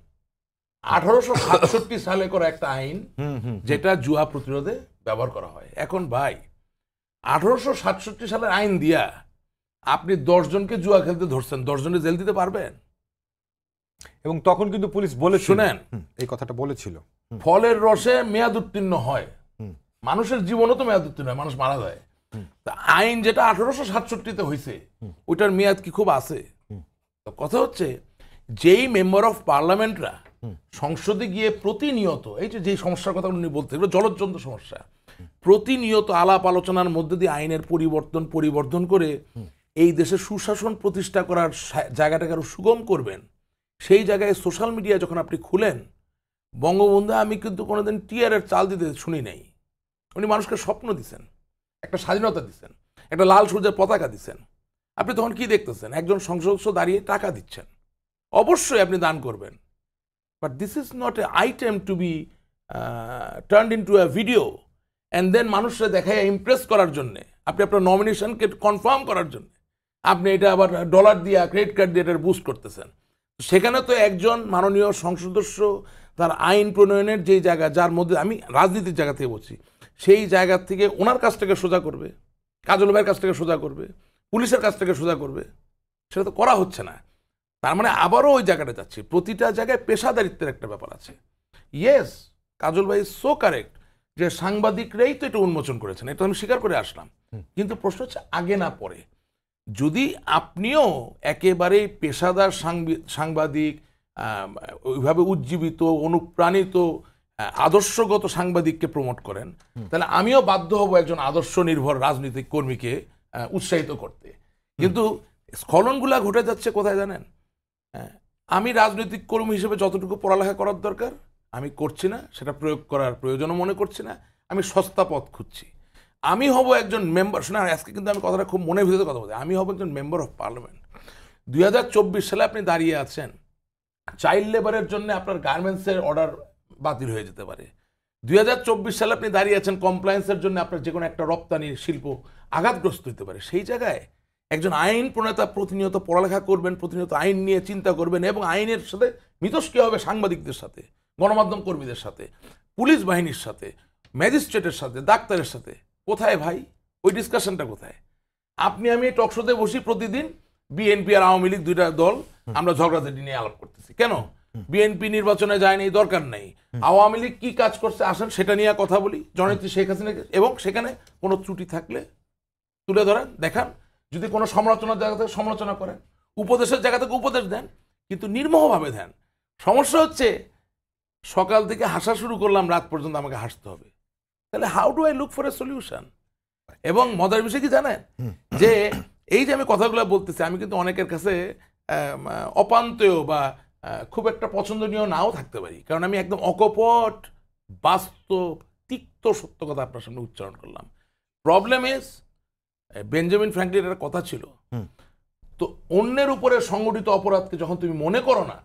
1867 সালে করা একটা আইন, যেটা জুয়া প্রতিরোধে ব্যবহার করা হয়। এখন ভাই 1867 সালের আইন দিয়া আপনি 10 জনকে জুয়া খেলতে ধরছেন, 10 জনের জেল দিতে পারবেন? এবং তখন কিন্তু পুলিশ বলে, শুনেন, এই কথাটা বলেছিল, ফলের রসে মেয়াদ উত্তীর্ণ হয়, মানুষের জীবনও তো মেয়াদ উত্তীর্ণ হয়, মানুষ মারা যায়। আইন যেটা 1867-তে হয়েছে, ওইটার মেয়াদ কি খুব আছে? কথা হচ্ছে, যেই মেম্বার অফ পার্লামেন্টরা সংসদে গিয়ে প্রতিনিয়ত, এই যে সমস্যার কথা উনি বলতে, এগুলো জলজ্জন্ত সমস্যা, প্রতিনিয়ত আলাপ আলোচনার মধ্যে দিয়ে আইনের পরিবর্তন করে এই দেশে সুশাসন প্রতিষ্ঠা করার জায়গাটাকে আরো সুগম করবেন, সেই জায়গায় সোশ্যাল মিডিয়া যখন আপনি খুলেন, বঙ্গবন্ধু আমি কিন্তু কোনোদিন টিয়ারের চাল দিতে শুনি নাই। উনি মানুষকে স্বপ্ন দিচ্ছেন, একটা স্বাধীনতা দিচ্ছেন, একটা লাল সূর্যের পতাকা দিচ্ছেন। আপনি তখন কি দেখতেছেন? একজন সংসদ সদস্য দাঁড়িয়ে টাকা দিচ্ছেন, অবশ্যই আপনি দান করবেন, but this is not a item to be turned into a video and then মানুষরা দেখায় ইমপ্রেস করার জন্যে, আপনি আপনার নমিনেশনকে কনফার্ম করার জন্য আপনি এটা আবার ডলার দিয়ে ক্রেডিট কার্ড দিয়ে এটা বুস্ট করতেছেন। সেখানে তো একজন মাননীয় সংসদ সদস্য তার আইন প্রণয়নের যেই জায়গা, যার মধ্যে আমি রাজনীতির জায়গা থেকে বলছি, সেই জায়গা থেকে ওনার কাছ থেকে সোজা করবে, কাজল ভাইয়ের কাছ থেকে সোজা করবে, পুলিশের কাছ থেকে সোজা করবে, সেটা তো করা হচ্ছে না। তার মানে আবারও ওই জায়গাটা যাচ্ছে, প্রতিটা জায়গায় পেশাদারিত্বের একটা ব্যাপার আছে। ইয়েস, কাজল ভাই সো কারেক্ট যে সাংবাদিকরাই তো এটা উন্মোচন করেছেন, এটা আমি স্বীকার করে আসলাম, কিন্তু প্রশ্ন হচ্ছে আগে না পরে। যদি আপনিও একেবারেই পেশাদার সাংবাদিক, ওইভাবে উজ্জীবিত, অনুপ্রাণিত, আদর্শগত সাংবাদিককে প্রমোট করেন, তাহলে আমিও বাধ্য হব একজন আদর্শ নির্ভর রাজনৈতিক কর্মীকে উৎসাহিত করতে। কিন্তু স্খলনগুলা ঘটে যাচ্ছে কোথায় জানেন? আমি রাজনৈতিক কর্মী হিসেবে যতটুকু পড়ালেখা করার দরকার আমি করছি না, সেটা প্রয়োগ করার প্রয়োজনও মনে করছি না, আমি সস্তা পথ খুঁজছি। আমি হব একজন মেম্বার, শোনা আজকে কিন্তু আমি কথাটা খুব মনের ভিতরে কথা বলছি, আমি হব একজন মেম্বার অফ পার্লামেন্ট। 2024 সালে আপনি দাঁড়িয়ে আছেন, চাইল্ড লেবারের জন্য আপনার গার্মেন্টসের অর্ডার বাতিল হয়ে যেতে পারে। 2024 সালে আপনি দাঁড়িয়ে আছেন, কমপ্লায়েন্সের জন্য আপনার যে কোনো একটা রপ্তানি শিল্প আঘাতগ্রস্ত হতে পারে। সেই জায়গায় একজন আইন প্রণেতা প্রতিনিয়ত পড়ালেখা করবেন, প্রতিনিয়ত আইন নিয়ে চিন্তা করবেন, এবং আইনের সাথে মিথস্ক্রিয়া হবে সাংবাদিকদের সাথে, গণমাধ্যম কর্মীদের সাথে, পুলিশ বাহিনীর সাথে, ম্যাজিস্ট্রেটের সাথে, ডাক্তারের সাথে। কোথায় ভাই ওই ডিসকাশনটা কোথায়? আপনি আমি টকশোতে বসি প্রতিদিন, বিএনপি আর আওয়ামী লীগ দুইটা দল আমরা ঝগড়াঝাটি নিয়ে আলাপ করতেছি। কেন? বিএনপি নির্বাচনে যায়নি, দরকার নেই। আওয়ামী লীগ কি কাজ করছে আসেন সেটা নিয়ে কথা বলি, জননেত্রী শেখ হাসিনা, এবং সেখানে কোনো ত্রুটি থাকলে তুলে ধরেন, দেখান। যদি কোনো সমালোচনার জায়গা থেকে সমালোচনা করেন, উপদেশের জায়গা থেকে উপদেশ দেন, কিন্তু নির্মোহভাবে দেন। সমস্যা হচ্ছে সকাল থেকে হাসা শুরু করলাম, রাত পর্যন্ত আমাকে হাসতে হবে। তাহলে how do I look for a solution? এবং মজার বিষয় কি জানেন, যে এই যে আমি কথাগুলো বলতেছি, আমি কিন্তু অনেকের কাছে অপান্তেয় বা খুব একটা পছন্দনীয় নাও থাকতে পারি, কারণ আমি একদম অকপট, বাস্তব, তিক্ত সত্য কথা আপনার সামনে উচ্চারণ করলাম। প্রবলেম ইজ, বেঞ্জামিন ফ্র্যাঙ্কলিনের একটা কথা ছিল, তো অন্যের উপরে সংগঠিত অপরাধকে যখন তুমি মনে করো না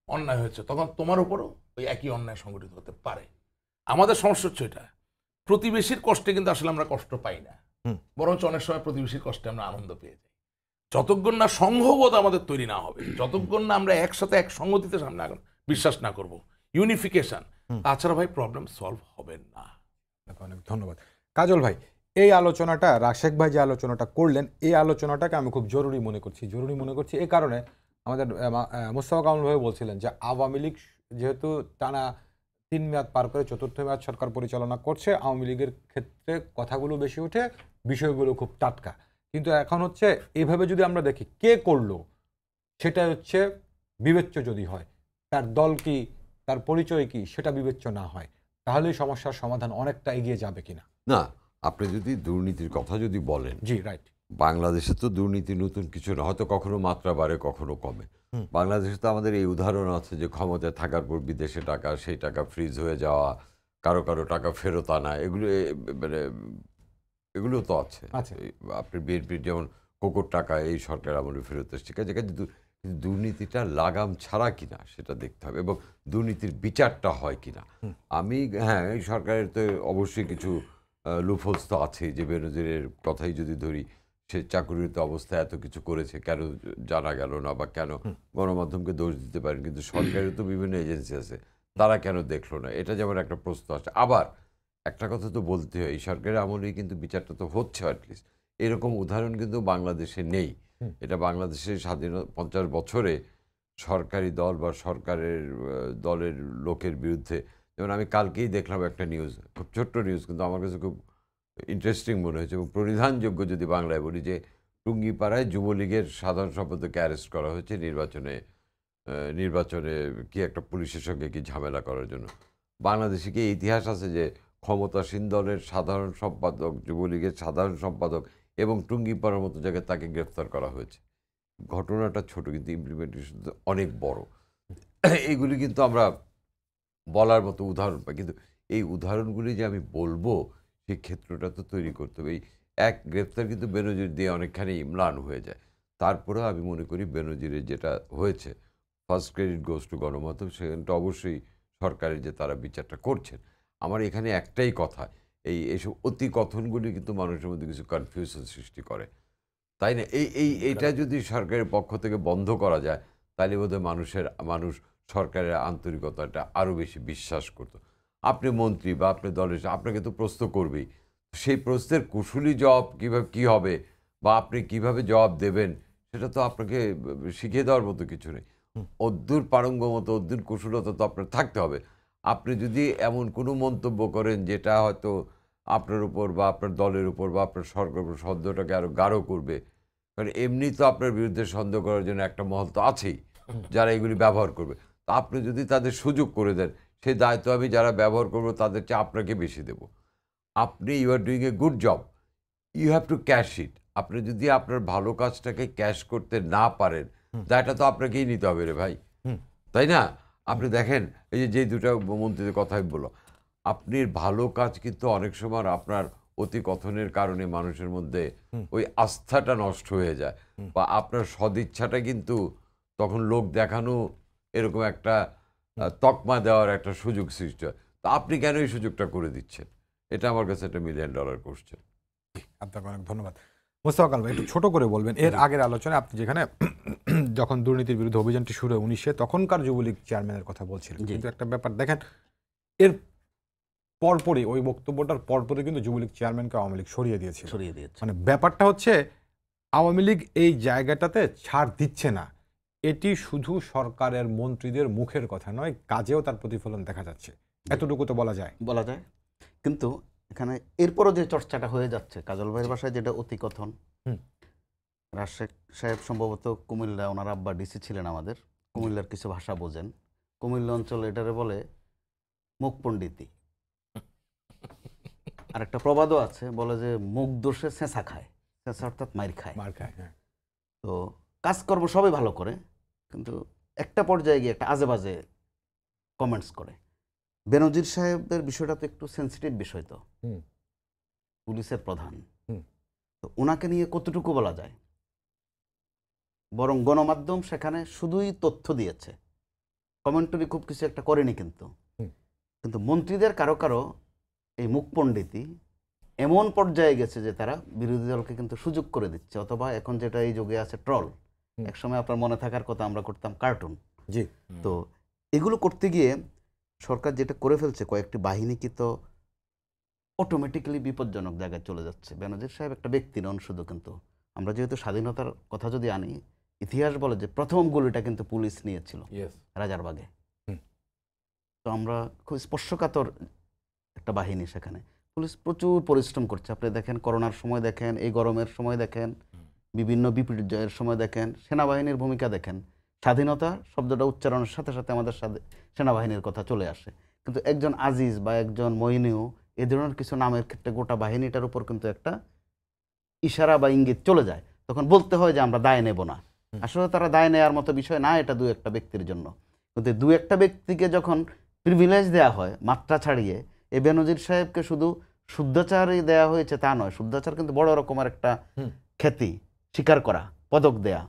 অন্যায় হয়েছে, তখন তোমার উপরও ওই একই অন্যায় সংগঠিত হতে পারে। আমাদের সমস্যা হচ্ছে এটা, প্রতিবেশীর কষ্টে কিন্তু আসলে আমরা কষ্ট পাই না, বরঞ্চ অনেক সময় প্রতিবেশীর কষ্টে আমরা আনন্দ পেয়ে যাই। যতক্ষণ না সংঘবোধ আমাদের তৈরি না হবে, যতক্ষণ না আমরা একসাথে এক সংগতিতে সামনে বিশ্বাস না করব, ইউনিফিকেশন, তাছাড়া ভাই প্রবলেম সলভ হবে না। অনেক ধন্যবাদ কাজল ভাই। এই আলোচনাটা, রাশেক ভাই যে আলোচনাটা করলেন, এই আলোচনাটাকে আমি খুব জরুরি মনে করছি এই কারণে, আমাদের মোস্তফা কামাল ভাই বলছিলেন যে আওয়ামী লীগ যেহেতু টানা 3 মেয়াদ পার করে 4র্থ মেয়াদ সরকার পরিচালনা করছে, আওয়ামী লীগের ক্ষেত্রে কথাগুলো বেশি ওঠে, বিষয়গুলো খুব টাটকা। কিন্তু এখন হচ্ছে এইভাবে যদি আমরা দেখি কে করলো, সেটা হচ্ছে বিবেচ্য যদি হয়, তার দল কি, তার পরিচয় কি, সেটা বিবেচ্য না হয়, তাহলে সমস্যার সমাধান অনেকটা এগিয়ে যাবে কিনা। না, আপনি যদি দুর্নীতির কথা যদি বলেন, জি রাইট, বাংলাদেশে তো দুর্নীতি নতুন কিছু না, হয়তো কখনো মাত্রা বাড়ে কখনো কমে। বাংলাদেশে তো আমাদের এই উদাহরণ আছে যে ক্ষমতায় থাকার পর বিদেশে টাকা, সেই টাকা ফ্রিজ হয়ে যাওয়া, কারো কারো টাকা ফেরত আনা, এগুলো মানে এগুলো তো আছে। আপনি বিএনপির যেমন কোকোর টাকা এই সরকার আমলে ফেরত এসছে, কাজে দুর্নীতিটা লাগাম ছাড়া কিনা সেটা দেখতে হবে, এবং দুর্নীতির বিচারটা হয় কিনা। আমি হ্যাঁ, এই সরকারের তো অবশ্যই কিছু লুফলস তো আছে, যে বেনজিরের কথাই যদি ধরি, সে চাকরিরত অবস্থায় এত কিছু করেছে, কেন জানা গেল না, বা কেন গণমাধ্যমকে দোষ দিতে পারেন, কিন্তু সরকারের তো বিভিন্ন এজেন্সি আছে, তারা কেন দেখলো না, এটা যেমন একটা প্রশ্ন আছে। আবার একটা কথা তো বলতে হয়, এই সরকারের আমলেই কিন্তু বিচারটা তো হচ্ছে অ্যাটলিস্ট, এরকম উদাহরণ কিন্তু বাংলাদেশে নেই। এটা বাংলাদেশের স্বাধীনতা 50 বছরে সরকারি দল বা সরকারের দলের লোকের বিরুদ্ধে, যেমন আমি কালকেই দেখলাম একটা নিউজ, খুব ছোট্ট নিউজ, কিন্তু আমার কাছে খুব ইন্টারেস্টিং মনে হয়েছে এবং পরিধানযোগ্য যদি বাংলায় বলি, যে টুঙ্গিপাড়ায় যুবলীগের সাধারণ সম্পাদককে অ্যারেস্ট করা হয়েছে নির্বাচনে কি একটা পুলিশের সঙ্গে কি ঝামেলা করার জন্য। বাংলাদেশে কি ইতিহাস আছে যে ক্ষমতাসীন দলের সাধারণ সম্পাদক, যুবলীগের সাধারণ সম্পাদক এবং টুঙ্গিপাড়ার মতো জায়গায় তাকে গ্রেফতার করা হয়েছে? ঘটনাটা ছোট, কিন্তু ইমপ্লিমেন্টেশন অনেক বড়। এইগুলি কিন্তু আমরা বলার মতো উদাহরণ পাই, কিন্তু এই উদাহরণগুলি যে আমি বলবো সেই ক্ষেত্রটা তো তৈরি করতে হবে। এই এক গ্রেফতার কিন্তু বেনজির দিয়ে অনেকখানি ম্লান হয়ে যায়। তারপরেও আমি মনে করি বেনজিরের যেটা হয়েছে, ফার্স্ট ক্রেডিট গোজ টু গণমাধ্যম, সেখানটা অবশ্যই সরকারের যে তারা বিচারটা করছেন। আমার এখানে একটাই কথা, এইসব অতি কথনগুলি কিন্তু মানুষের মধ্যে কিছু কনফিউশন সৃষ্টি করে। তাই না? এইটা যদি সরকারের পক্ষ থেকে বন্ধ করা যায় তাহলে বোধহয় মানুষ সরকারের আন্তরিকতাটা আরও বেশি বিশ্বাস করত। আপনি মন্ত্রী বা আপনি দলের আপনাকে তো প্রশ্ন করবেই, সেই প্রশ্নের কুশলী জবাব কীভাবে কী হবে বা আপনি কিভাবে জবাব দেবেন সেটা তো আপনাকে শিখিয়ে দেওয়ার মতো কিছু নেই। অদ্ভুত পারঙ্গমতা, অদ্ভুত কুশলতা তো আপনার থাকতে হবে। আপনি যদি এমন কোনো মন্তব্য করেন যেটা হয়তো আপনার উপর বা আপনার দলের উপর বা আপনার সরকারের উপর সন্দেহটাকে আরও গাঢ় করবে, কারণ এমনি তো আপনার বিরুদ্ধে সন্দেহ করার জন্য একটা মহল তো আছেই যারা এগুলি ব্যবহার করবে। তা আপনি যদি তাদের সুযোগ করে দেন, সেই দায়িত্ব আমি যারা ব্যবহার করবো তাদের চেয়ে আপনাকে বেশি দেব। আপনি you are doing a good job, you have to cash it. আপনি যদি আপনার ভালো কাজটাকে ক্যাশ করতে না পারেন, দায়টা তো আপনাকেই নিতে হবে রে ভাই, তাই না? আপনি দেখেন এই যে দুটা মন্ত্রীদের কথাই বললো, আপনি ভালো কাজ কিন্তু অনেক সময় আপনার অতি কথনের কারণে মানুষের মধ্যে ওই আস্থাটা নষ্ট হয়ে যায়, বা আপনার সদিচ্ছাটা কিন্তু তখন লোক দেখানো এরকম একটা তকমা দেওয়ার একটা সুযোগ সৃষ্টি হয়। তো আপনি কেন এই সুযোগটা করে দিচ্ছেন? এটা আমার কাছে একটা $1 মিলিয়ন কোশ্চেন। আপনাকে অনেক ধন্যবাদ। মোস্তফা কামাল ভাই, একটু ছোট করে বলবেন, এর আগের আলোচনায় আপনি যেখানে যখন দুর্নীতির বিরুদ্ধে অভিযানটি শুরু হয় 19-এ, তখনকার যুবলীগ চেয়ারম্যানের কথা বলছিলেন, কিন্তু একটা ব্যাপার দেখেন, এর পরপরই ওই বক্তব্যটার পরপরই কিন্তু যুবলীগ চেয়ারম্যানকে আওয়ামী লীগ সরিয়ে দিয়েছে। মানে ব্যাপারটা হচ্ছে আওয়ামী লীগ এই জায়গাটাতে ছাড় দিচ্ছে না, এটি শুধু সরকারের মন্ত্রীদের মুখের কথা নয়, কাজেও তার প্রতিফলন দেখা যাচ্ছে, এতটুকু তো বলা যায়। কিন্তু এখানে এরপরও যে চর্চাটা হয়ে যাচ্ছে, কাজল ভাইয়ের বাসায় যেটা অতিকথন, রাশেক সাহেব সম্ভবত কুমিল্লা, ওনার আব্বা ডিসি ছিলেন আমাদের, কুমিল্লার কিছু ভাষা বোঝেন, কুমিল্লা অঞ্চলে এটারে বলে মুখ পণ্ডিতি। আর একটা প্রবাদও আছে, বলে যে মুখ দোষে ছেঁচা খায়, ছেঁচা অর্থাৎ মার খায়। তো কাজকর্ম সবাই ভালো করে, কিন্তু একটা পর্যায়ে গিয়ে একটা আজে বাজে কমেন্টস করে। বেনজির সাহেবের বিষয়টা তো একটু সেন্সিটিভ বিষয়, তো পুলিশের প্রধান, তো ওনাকে নিয়ে কতটুকু বলা যায়? বরং গণমাধ্যম সেখানে শুধুই তথ্য দিয়েছে, কমেন্টারি খুব কিছু একটা করেনি। কিন্তু মন্ত্রীদের কারো কারো এই মুখ পণ্ডিতি এমন পর্যায়ে গেছে যে তারা বিরোধী দলকে কিন্তু সুযোগ করে দিচ্ছে, অথবা এখন যেটা এই যুগে আছে ট্রল। একসময় আপনার মনে থাকার কথা, আমরা করতাম কার্টুন। তো এগুলো করতে গিয়ে সরকার যেটা করে ফেলছে, কয়েকটি বাহিনীকে তো অটোমেটিক্যালি বিপজ্জনক জায়গায় চলে যাচ্ছে। বেনজির সাহেব একটা ব্যক্তি নন শুধু, কিন্তু আমরা যেহেতু স্বাধীনতার কথা যদি আনি, ইতিহাস বলে যে প্রথম গুলিটা কিন্তু পুলিশ নিয়েছিল রাজারবাগে। তো আমরা খুব স্পর্শকাতর একটা বাহিনী, সেখানে পুলিশ প্রচুর পরিশ্রম করছে। আপনি দেখেন করোনার সময়, দেখেন এই গরমের সময়, দেখেন বিভিন্ন বিপর্যয়ের সময়, দেখেন সেনাবাহিনীর ভূমিকা, দেখেন স্বাধীনতা শব্দটা উচ্চারণের সাথে সাথে আমাদের সেনাবাহিনীর কথা চলে আসে। কিন্তু একজন আজিজ বা একজন মইনিউ, এ ধরনের কিছু নামের ক্ষেত্রে গোটা বাহিনীটার উপর কিন্তু একটা ইশারা বা ইঙ্গিত চলে যায়, তখন বলতে হয় যে আমরা দায় নেব না। আসলে তারা দায় নেওয়ার মতো বিষয় না, এটা দু একটা ব্যক্তির জন্য। কিন্তু দু একটা ব্যক্তিকে যখন প্রিভিলেজ দেওয়া হয় মাত্রা ছাড়িয়ে, এই বেনজির সাহেবকে শুধু শুদ্ধাচারই দেওয়া হয়েছে তা নয়, শুদ্ধাচার কিন্তু বড় রকমের একটা খ্যাতি, স্বীকার করা, পদক দেয়া,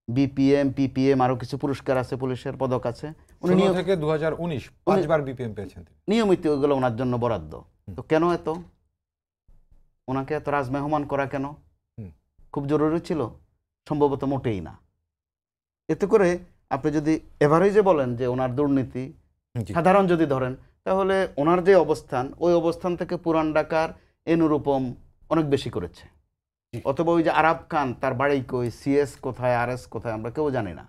বিপিএম, পিপিএম, আরো কিছু পুরস্কার আছে, পুলিশের পদক আছে। উনি থেকে 2019 5বার বিপিএম পেয়েছেন, নিয়মিত ওইগুলো ওনার জন্য বরাদ্দ। তো কেন এত ওনাকে এত রাজমেহমান করা কেন? খুব জরুরি ছিল? সম্ভবত মোটেই না। এতে করে আপনি যদি এভারেজে বলেন যে ওনার দুর্নীতি, সাধারণ যদি ধরেন, তাহলে ওনার যে অবস্থান, ওই অবস্থান থেকে পুরান ঢাকার এনুরূপম অনেক বেশি করেছে। অথবা ওই যে আরাব খান, তার বাড়ি কই, সিএস কোথায়, আরএস কোথায়, আমরা কেউ জানি না,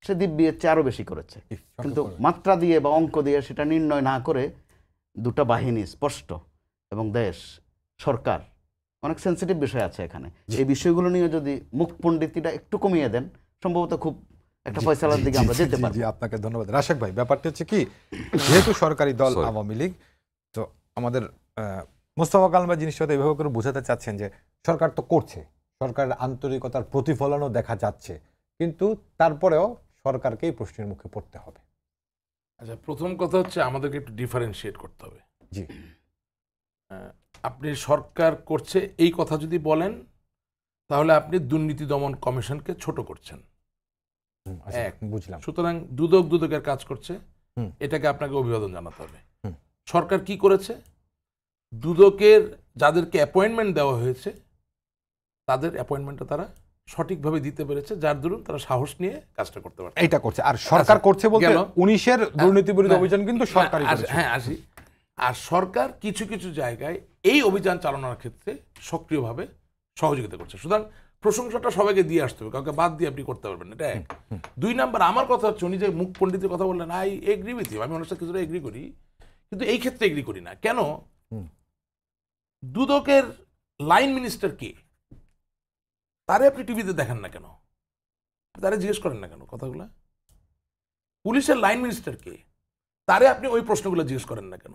সে দিব্যির চেয়ে আরো বেশি করেছে। কিন্তু মাত্রা দিয়ে বা অঙ্ক দিয়ে সেটা নির্ণয় না করে, দুটা বাহিনী স্পষ্ট, এবং দেশ, সরকার, অনেক সেন্সিটিভ বিষয় আছে এখানে। এই বিষয়গুলো নিয়ে যদি মুখ পণ্ডিতিটা একটু কমিয়ে দেন, সম্ভবত খুব একটা ফয়সালার দিকে আমরা যেতে পারি। আপনাকে ধন্যবাদ। রাশেক ভাই, ব্যাপারটা হচ্ছে কি, যেহেতু সরকারি দল আওয়ামী লীগ, তো আমাদের মোস্তফা কামাল ভাই জিনিসটা এভাবে করে বোঝাতে চাচ্ছেন যে সরকার তো করছে, সরকারের আন্তরিকতার প্রতিফলনও দেখা যাচ্ছে, কিন্তু তারপরেও সরকারকেই প্রশ্নের মুখে পড়তে হবে। আচ্ছা, প্রথম কথা হচ্ছে আমাদেরকে একটু ডিফারেন্সিয়েট করতে হবে। জি, আপনি সরকার করছে এই কথা যদি বলেন, তাহলে আপনি দুর্নীতি দমন কমিশনকে ছোট করছেন। বুঝলাম। সুতরাং দুদকের কাজ করছে, এটাকে আপনাকে অভিবাদন জানাতে হবে। সরকার কি করেছে? দুদকের যাদেরকে অ্যাপয়েন্টমেন্ট দেওয়া হয়েছে তাদের অ্যাপয়েন্টমেন্টটা তারা সঠিকভাবে দিতে পেরেছে, যার দরুন তারা সাহস নিয়ে কাজটা করতে পারছে। এইটা করছে। আর সরকার করছে বলতে গেল। 19-এর দুর্নীতি বিরোধী অভিযান কিন্তু সরকারই হ্যাঁ, করেছে। হ্যাঁ আসি। আর সরকার কিছু কিছু জায়গায় এই অভিযান চালানোর ক্ষেত্রে সক্রিয়ভাবে সহযোগিতা করছে। সুতরাং প্রশংসাটা সবাইকে দিয়ে আসতে হবে, কাউকে বাদ দিয়ে আপনি করতে পারবেন না, এটা এক। 2 নাম্বার, আমার কথা হচ্ছে উনি যে মুখ পণ্ডিতের কথা বললেন, আই এগ্রি উইথ ইউ, আমি ওনার সাথে কিছুটা এগ্রি করি, কিন্তু এই ক্ষেত্রে এগ্রি করি না। কেন? দুদকের লাইন মিনিস্টার কে? তারে আপনি টিভিতে দেখেন না কেন? তারে জিজ্ঞেস করেন না কেন কথাগুলো? পুলিশের লাইন মিনিস্টার কে? তারে আপনি ওই প্রশ্নগুলো জিজ্ঞেস করেন না কেন?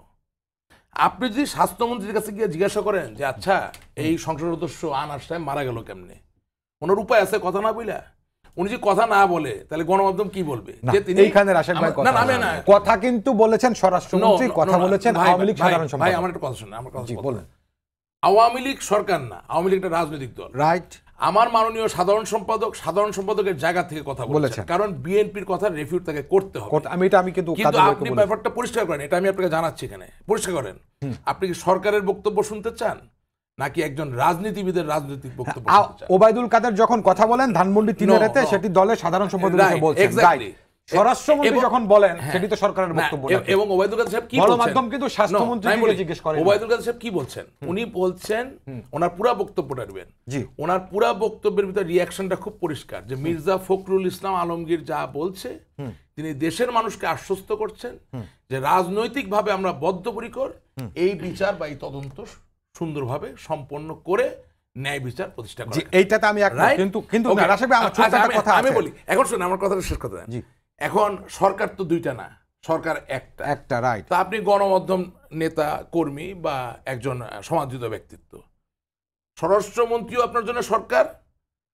আপনি যদি স্বাস্থ্যমন্ত্রীর কাছে গিয়ে জিজ্ঞাসা করেন যে আচ্ছা এই সংসদ সদস্য আনাস সাহেব মারা গেল কেমনে, ওনার উপায় আছে কথা না বইলা? উনি যদি কথা না বলে তাহলে গণমাধ্যম কি বলবে? না, যে তিনি এইখানে রাশেদ ভাই না, না, আমি না, কথা কিন্তু বলেছেন স্বরাষ্ট্রমন্ত্রী, কথা বলেছেন ভাই, আওয়ামী লীগ ভাই, সাধারণ ভাই সম্পাদক। আমার একটা কথা শুনে, আমার কথা জি, বলুন। বলুন। আওয়ামী লীগ সরকার না, আওয়ামী লীগ একটা রাজনৈতিক দল। রাইট। আমার মাননীয় সাধারণ সম্পাদকের জায়গা থেকে কথা বলেছেন, বলেছেন। কারণ বিএনপির কথা রেফিউট তাকে করতে হবে। আমি কিন্তু কিন্তু কাজল ভাইকে আপনি বলেছি। ব্যাপারটা পরিষ্কার করেন, এটা আমি আপনাকে জানাচ্ছি এখানে, পরিষ্কার করেন। আপনি কি সরকারের বক্তব্য শুনতে চান নাকি একজন রাজনীতিবিদের রাজনৈতিক বক্তব্য শুনতে চান? ওবায়দুল কাদের যখন কথা বলেন ধানমন্ডি 3-এর এতে, No. সেটি দলের সাধারণ সম্পাদক Right, হিসেবে বলছেন। exactly. Right. স্বরাষ্ট্রমন্ত্রী এবং- যখন বলেন হ্যাঁ। সেটি তো সরকারের না, বক্তব্য না। এবং ওবায়দুল কাদের সাহেব কি বলছেন? গণমাধ্যম কিন্তু স্বাস্থ্যমন্ত্রীকে No, আমি বলি, জিজ্ঞেস করেন। ওবায়দুল কাদের সাহেব কি বলছেন? উনি বলছেন ওনার পুরো বক্তব্যটা নেবেন। জি। ওনার পুরো বক্তব্যের ভিতরে রিয়াকশনটা খুব পরিষ্কার, যে মির্জা ফখরুল ইসলাম আলমগীর যা বলছে, তিনি দেশের মানুষকে আশ্বস্ত করছেন যে রাজনৈতিকভাবে আমরা বদ্ধপরিকর এই বিচার বা এই তদন্ত সুন্দরভাবে সম্পন্ন করে ন্যায় বিচার প্রতিষ্ঠা জি, করা। এইটাতে আমি একমত। Right? কিন্তু Okay. রাশেদ ভাই, আমার ছোট্ট আচ্ছা, একটা কথা আমি আছে। বলি, এখন শুনুন আমার কথাটা শেষ কথা দেন। জি। এখন সরকার তো দুইটা না, সরকার একটা। একটা, রাইট। তা আপনি গণমাধ্যম নেতা কর্মী বা একজন সমাদৃত ব্যক্তিত্ব, স্বরাষ্ট্রমন্ত্রীও আপনার জন্য সরকার,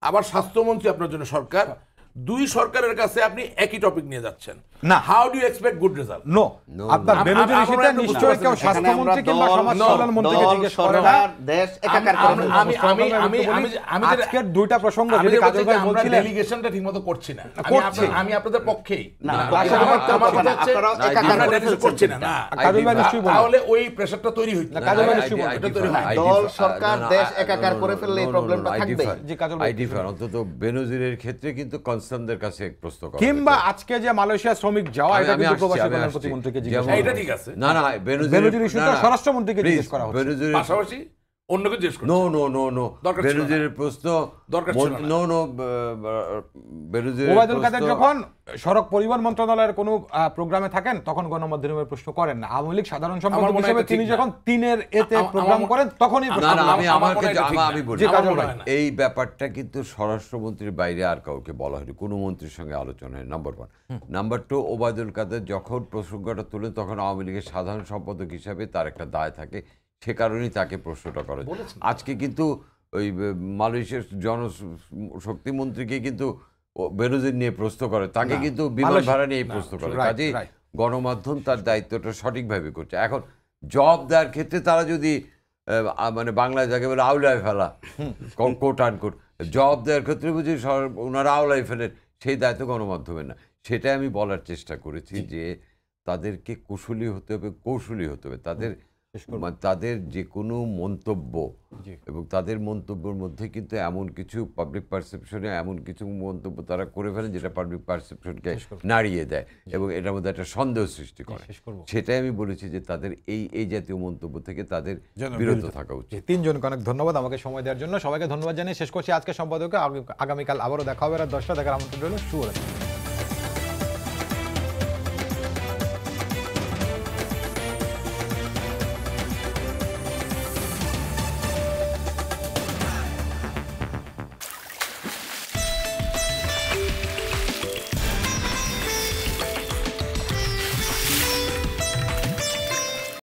আবার স্বাস্থ্যমন্ত্রী আপনার জন্য সরকার। দুই সরকারের কাছে আপনি একই টপিক নিয়ে যাচ্ছেন না। How do you expect good result? No, আপনার আমি- বেনজির আমি- ইস্যুতে আমি- নিশ্চয়ই কেউ এখানে স্বাস্থ্যমন্ত্রী কিংবা সমাজ কল্যাণ মন্ত্রীকে জিজ্ঞেস করে না। দেশ একাকার করে ফেলছে। আজকের দুইটা প্রসঙ্গ আমি যেটি যেটা কাজল ভাই বলছি, আমরা বলছিলেন, ডেলিগেশনটা ঠিকমতো করছি না। করছি। আমি আপনাদের পক্ষেই না, না, পক্ষে আমার- আমার আমার পক্ষে কথা না, হচ্ছে, আপনারাও না, একাকার আমরা করে delegation ফেলছেন করছি না, চিন্তা। না। কাজল ভাই নিশ্চয়ই বলবেন। তাহলে ওই প্রেসারটা তৈরি হইতো না, কাজল ভাই না, নিশ্চয়ই বলবেন। এটা তৈরি হয় না। দল, সরকার, দেশ একাকার করে ফেললে এই প্রবলেমটা থাকবেই। জি, কাজল ভাই। অন্তত বেনজিরের ক্ষেত্রে কিন্তু কনসার্নদের কাছে প্রশ্ন করা কিংবা হয়েছে। আজকে যে মালয়েশিয়া শ্রমিক যাওয়া, এটা কিন্তু প্রবাসী কল্যাণ প্রতিমন্ত্রীকে জিজ্ঞেস যেমন- করা এটা হয়েছে। ঠিক আছে। না না বেনজির ইস্যুতে স্বরাষ্ট্রমন্ত্রীকে জিজ্ঞেস করা হচ্ছে। বেনজিরের পাশাপাশি অন্যকে জিজ্ঞেস করছি। নো নো নো নো দরকার ছিল না। বেনজিরের প্রশ্ন দরকার ছিল না। নো নো বেনজিরের ওবায়দুল কাদের প্রশ্ন- যখন সড়ক পরিবহন মন্ত্রণালয়ের কোনো প্রোগ্রামে থাকেন তখন গণমাধ্যমের প্রশ্ন করেন না। আওয়ামী লীগ সাধারণ সম্পাদক আমার মনে হয় হিসেবে এটা তিনি ঠিক না। যখন 3-এর এতে আমার- প্রোগ্রাম আমার- করেন তখনই না প্রশ্ন না করা আমি হয়। আমার আমার মনে হয় ক্ষেত্রে এটা ঠিক আমি না। বলি জি, আমার কাজল মনে ভাই। হয় না। এই ব্যাপারটা কিন্তু স্বরাষ্ট্রমন্ত্রীর বাইরে আর কাউকে বলা হয়নি, কোনো মন্ত্রীর সঙ্গে আলোচনা হয়, নাম্বার 1। নাম্বার 2, ওবায়দুল কাদের যখন প্রসঙ্গটা তুলে তখন আওয়ামী লীগের সাধারণ সম্পাদক হিসাবে তার একটা দায় থাকে, সে কারণেই তাকে প্রশ্নটা করে। আজকে কিন্তু ওই মালয়েশিয়ার জনশক্তি মন্ত্রীকে কিন্তু বেনজির নিয়ে প্রশ্ন করে, তাকে কিন্তু বিমান মালয়েশিয়া- ভাড়া নিয়ে প্রশ্ন করে। right, কাজেই right. গণমাধ্যম তার দায়িত্বটা সঠিকভাবে করছে। এখন জব দেওয়ার ক্ষেত্রে তারা যদি মানে বাংলায় যাকে বলে আউলায় ফেলা, কোট আনকোট, জব দেওয়ার ক্ষেত্রে বুঝি ওনারা আউলায় ফেলেন, সেই দায়িত্ব গণমাধ্যমের না। সেটাই আমি বলার চেষ্টা করেছি যে তাদেরকে কুশলী হতে হবে, কৌশলী হতে হবে। তাদের যে কোনো মন্তব্য এবং তাদের মন্তব্যের মধ্যে কিন্তু এমন কিছু পাবলিক পারসেপশনে এমন কিছু মন্তব্য তারা করে ফেলেন যেটা পাবলিক পারসেপশনকে নাড়িয়ে দেয় এবং এটার মধ্যে একটা সন্দেহ সৃষ্টি করে। সেটাই আমি বলেছি যে তাদের এই জাতীয় মন্তব্য থেকে তাদের বিরত থাকা উচিত। তিনজনকে অনেক ধন্যবাদ আমাকে সময় দেওয়ার জন্য। সবাইকে ধন্যবাদ জানিয়ে শেষ করছি আজকের সম্পাদকে। আগামীকাল আবারও দেখা হবে রাত 10টা। দেখার আমন্ত্রণ রইল। শুভরাত্রি।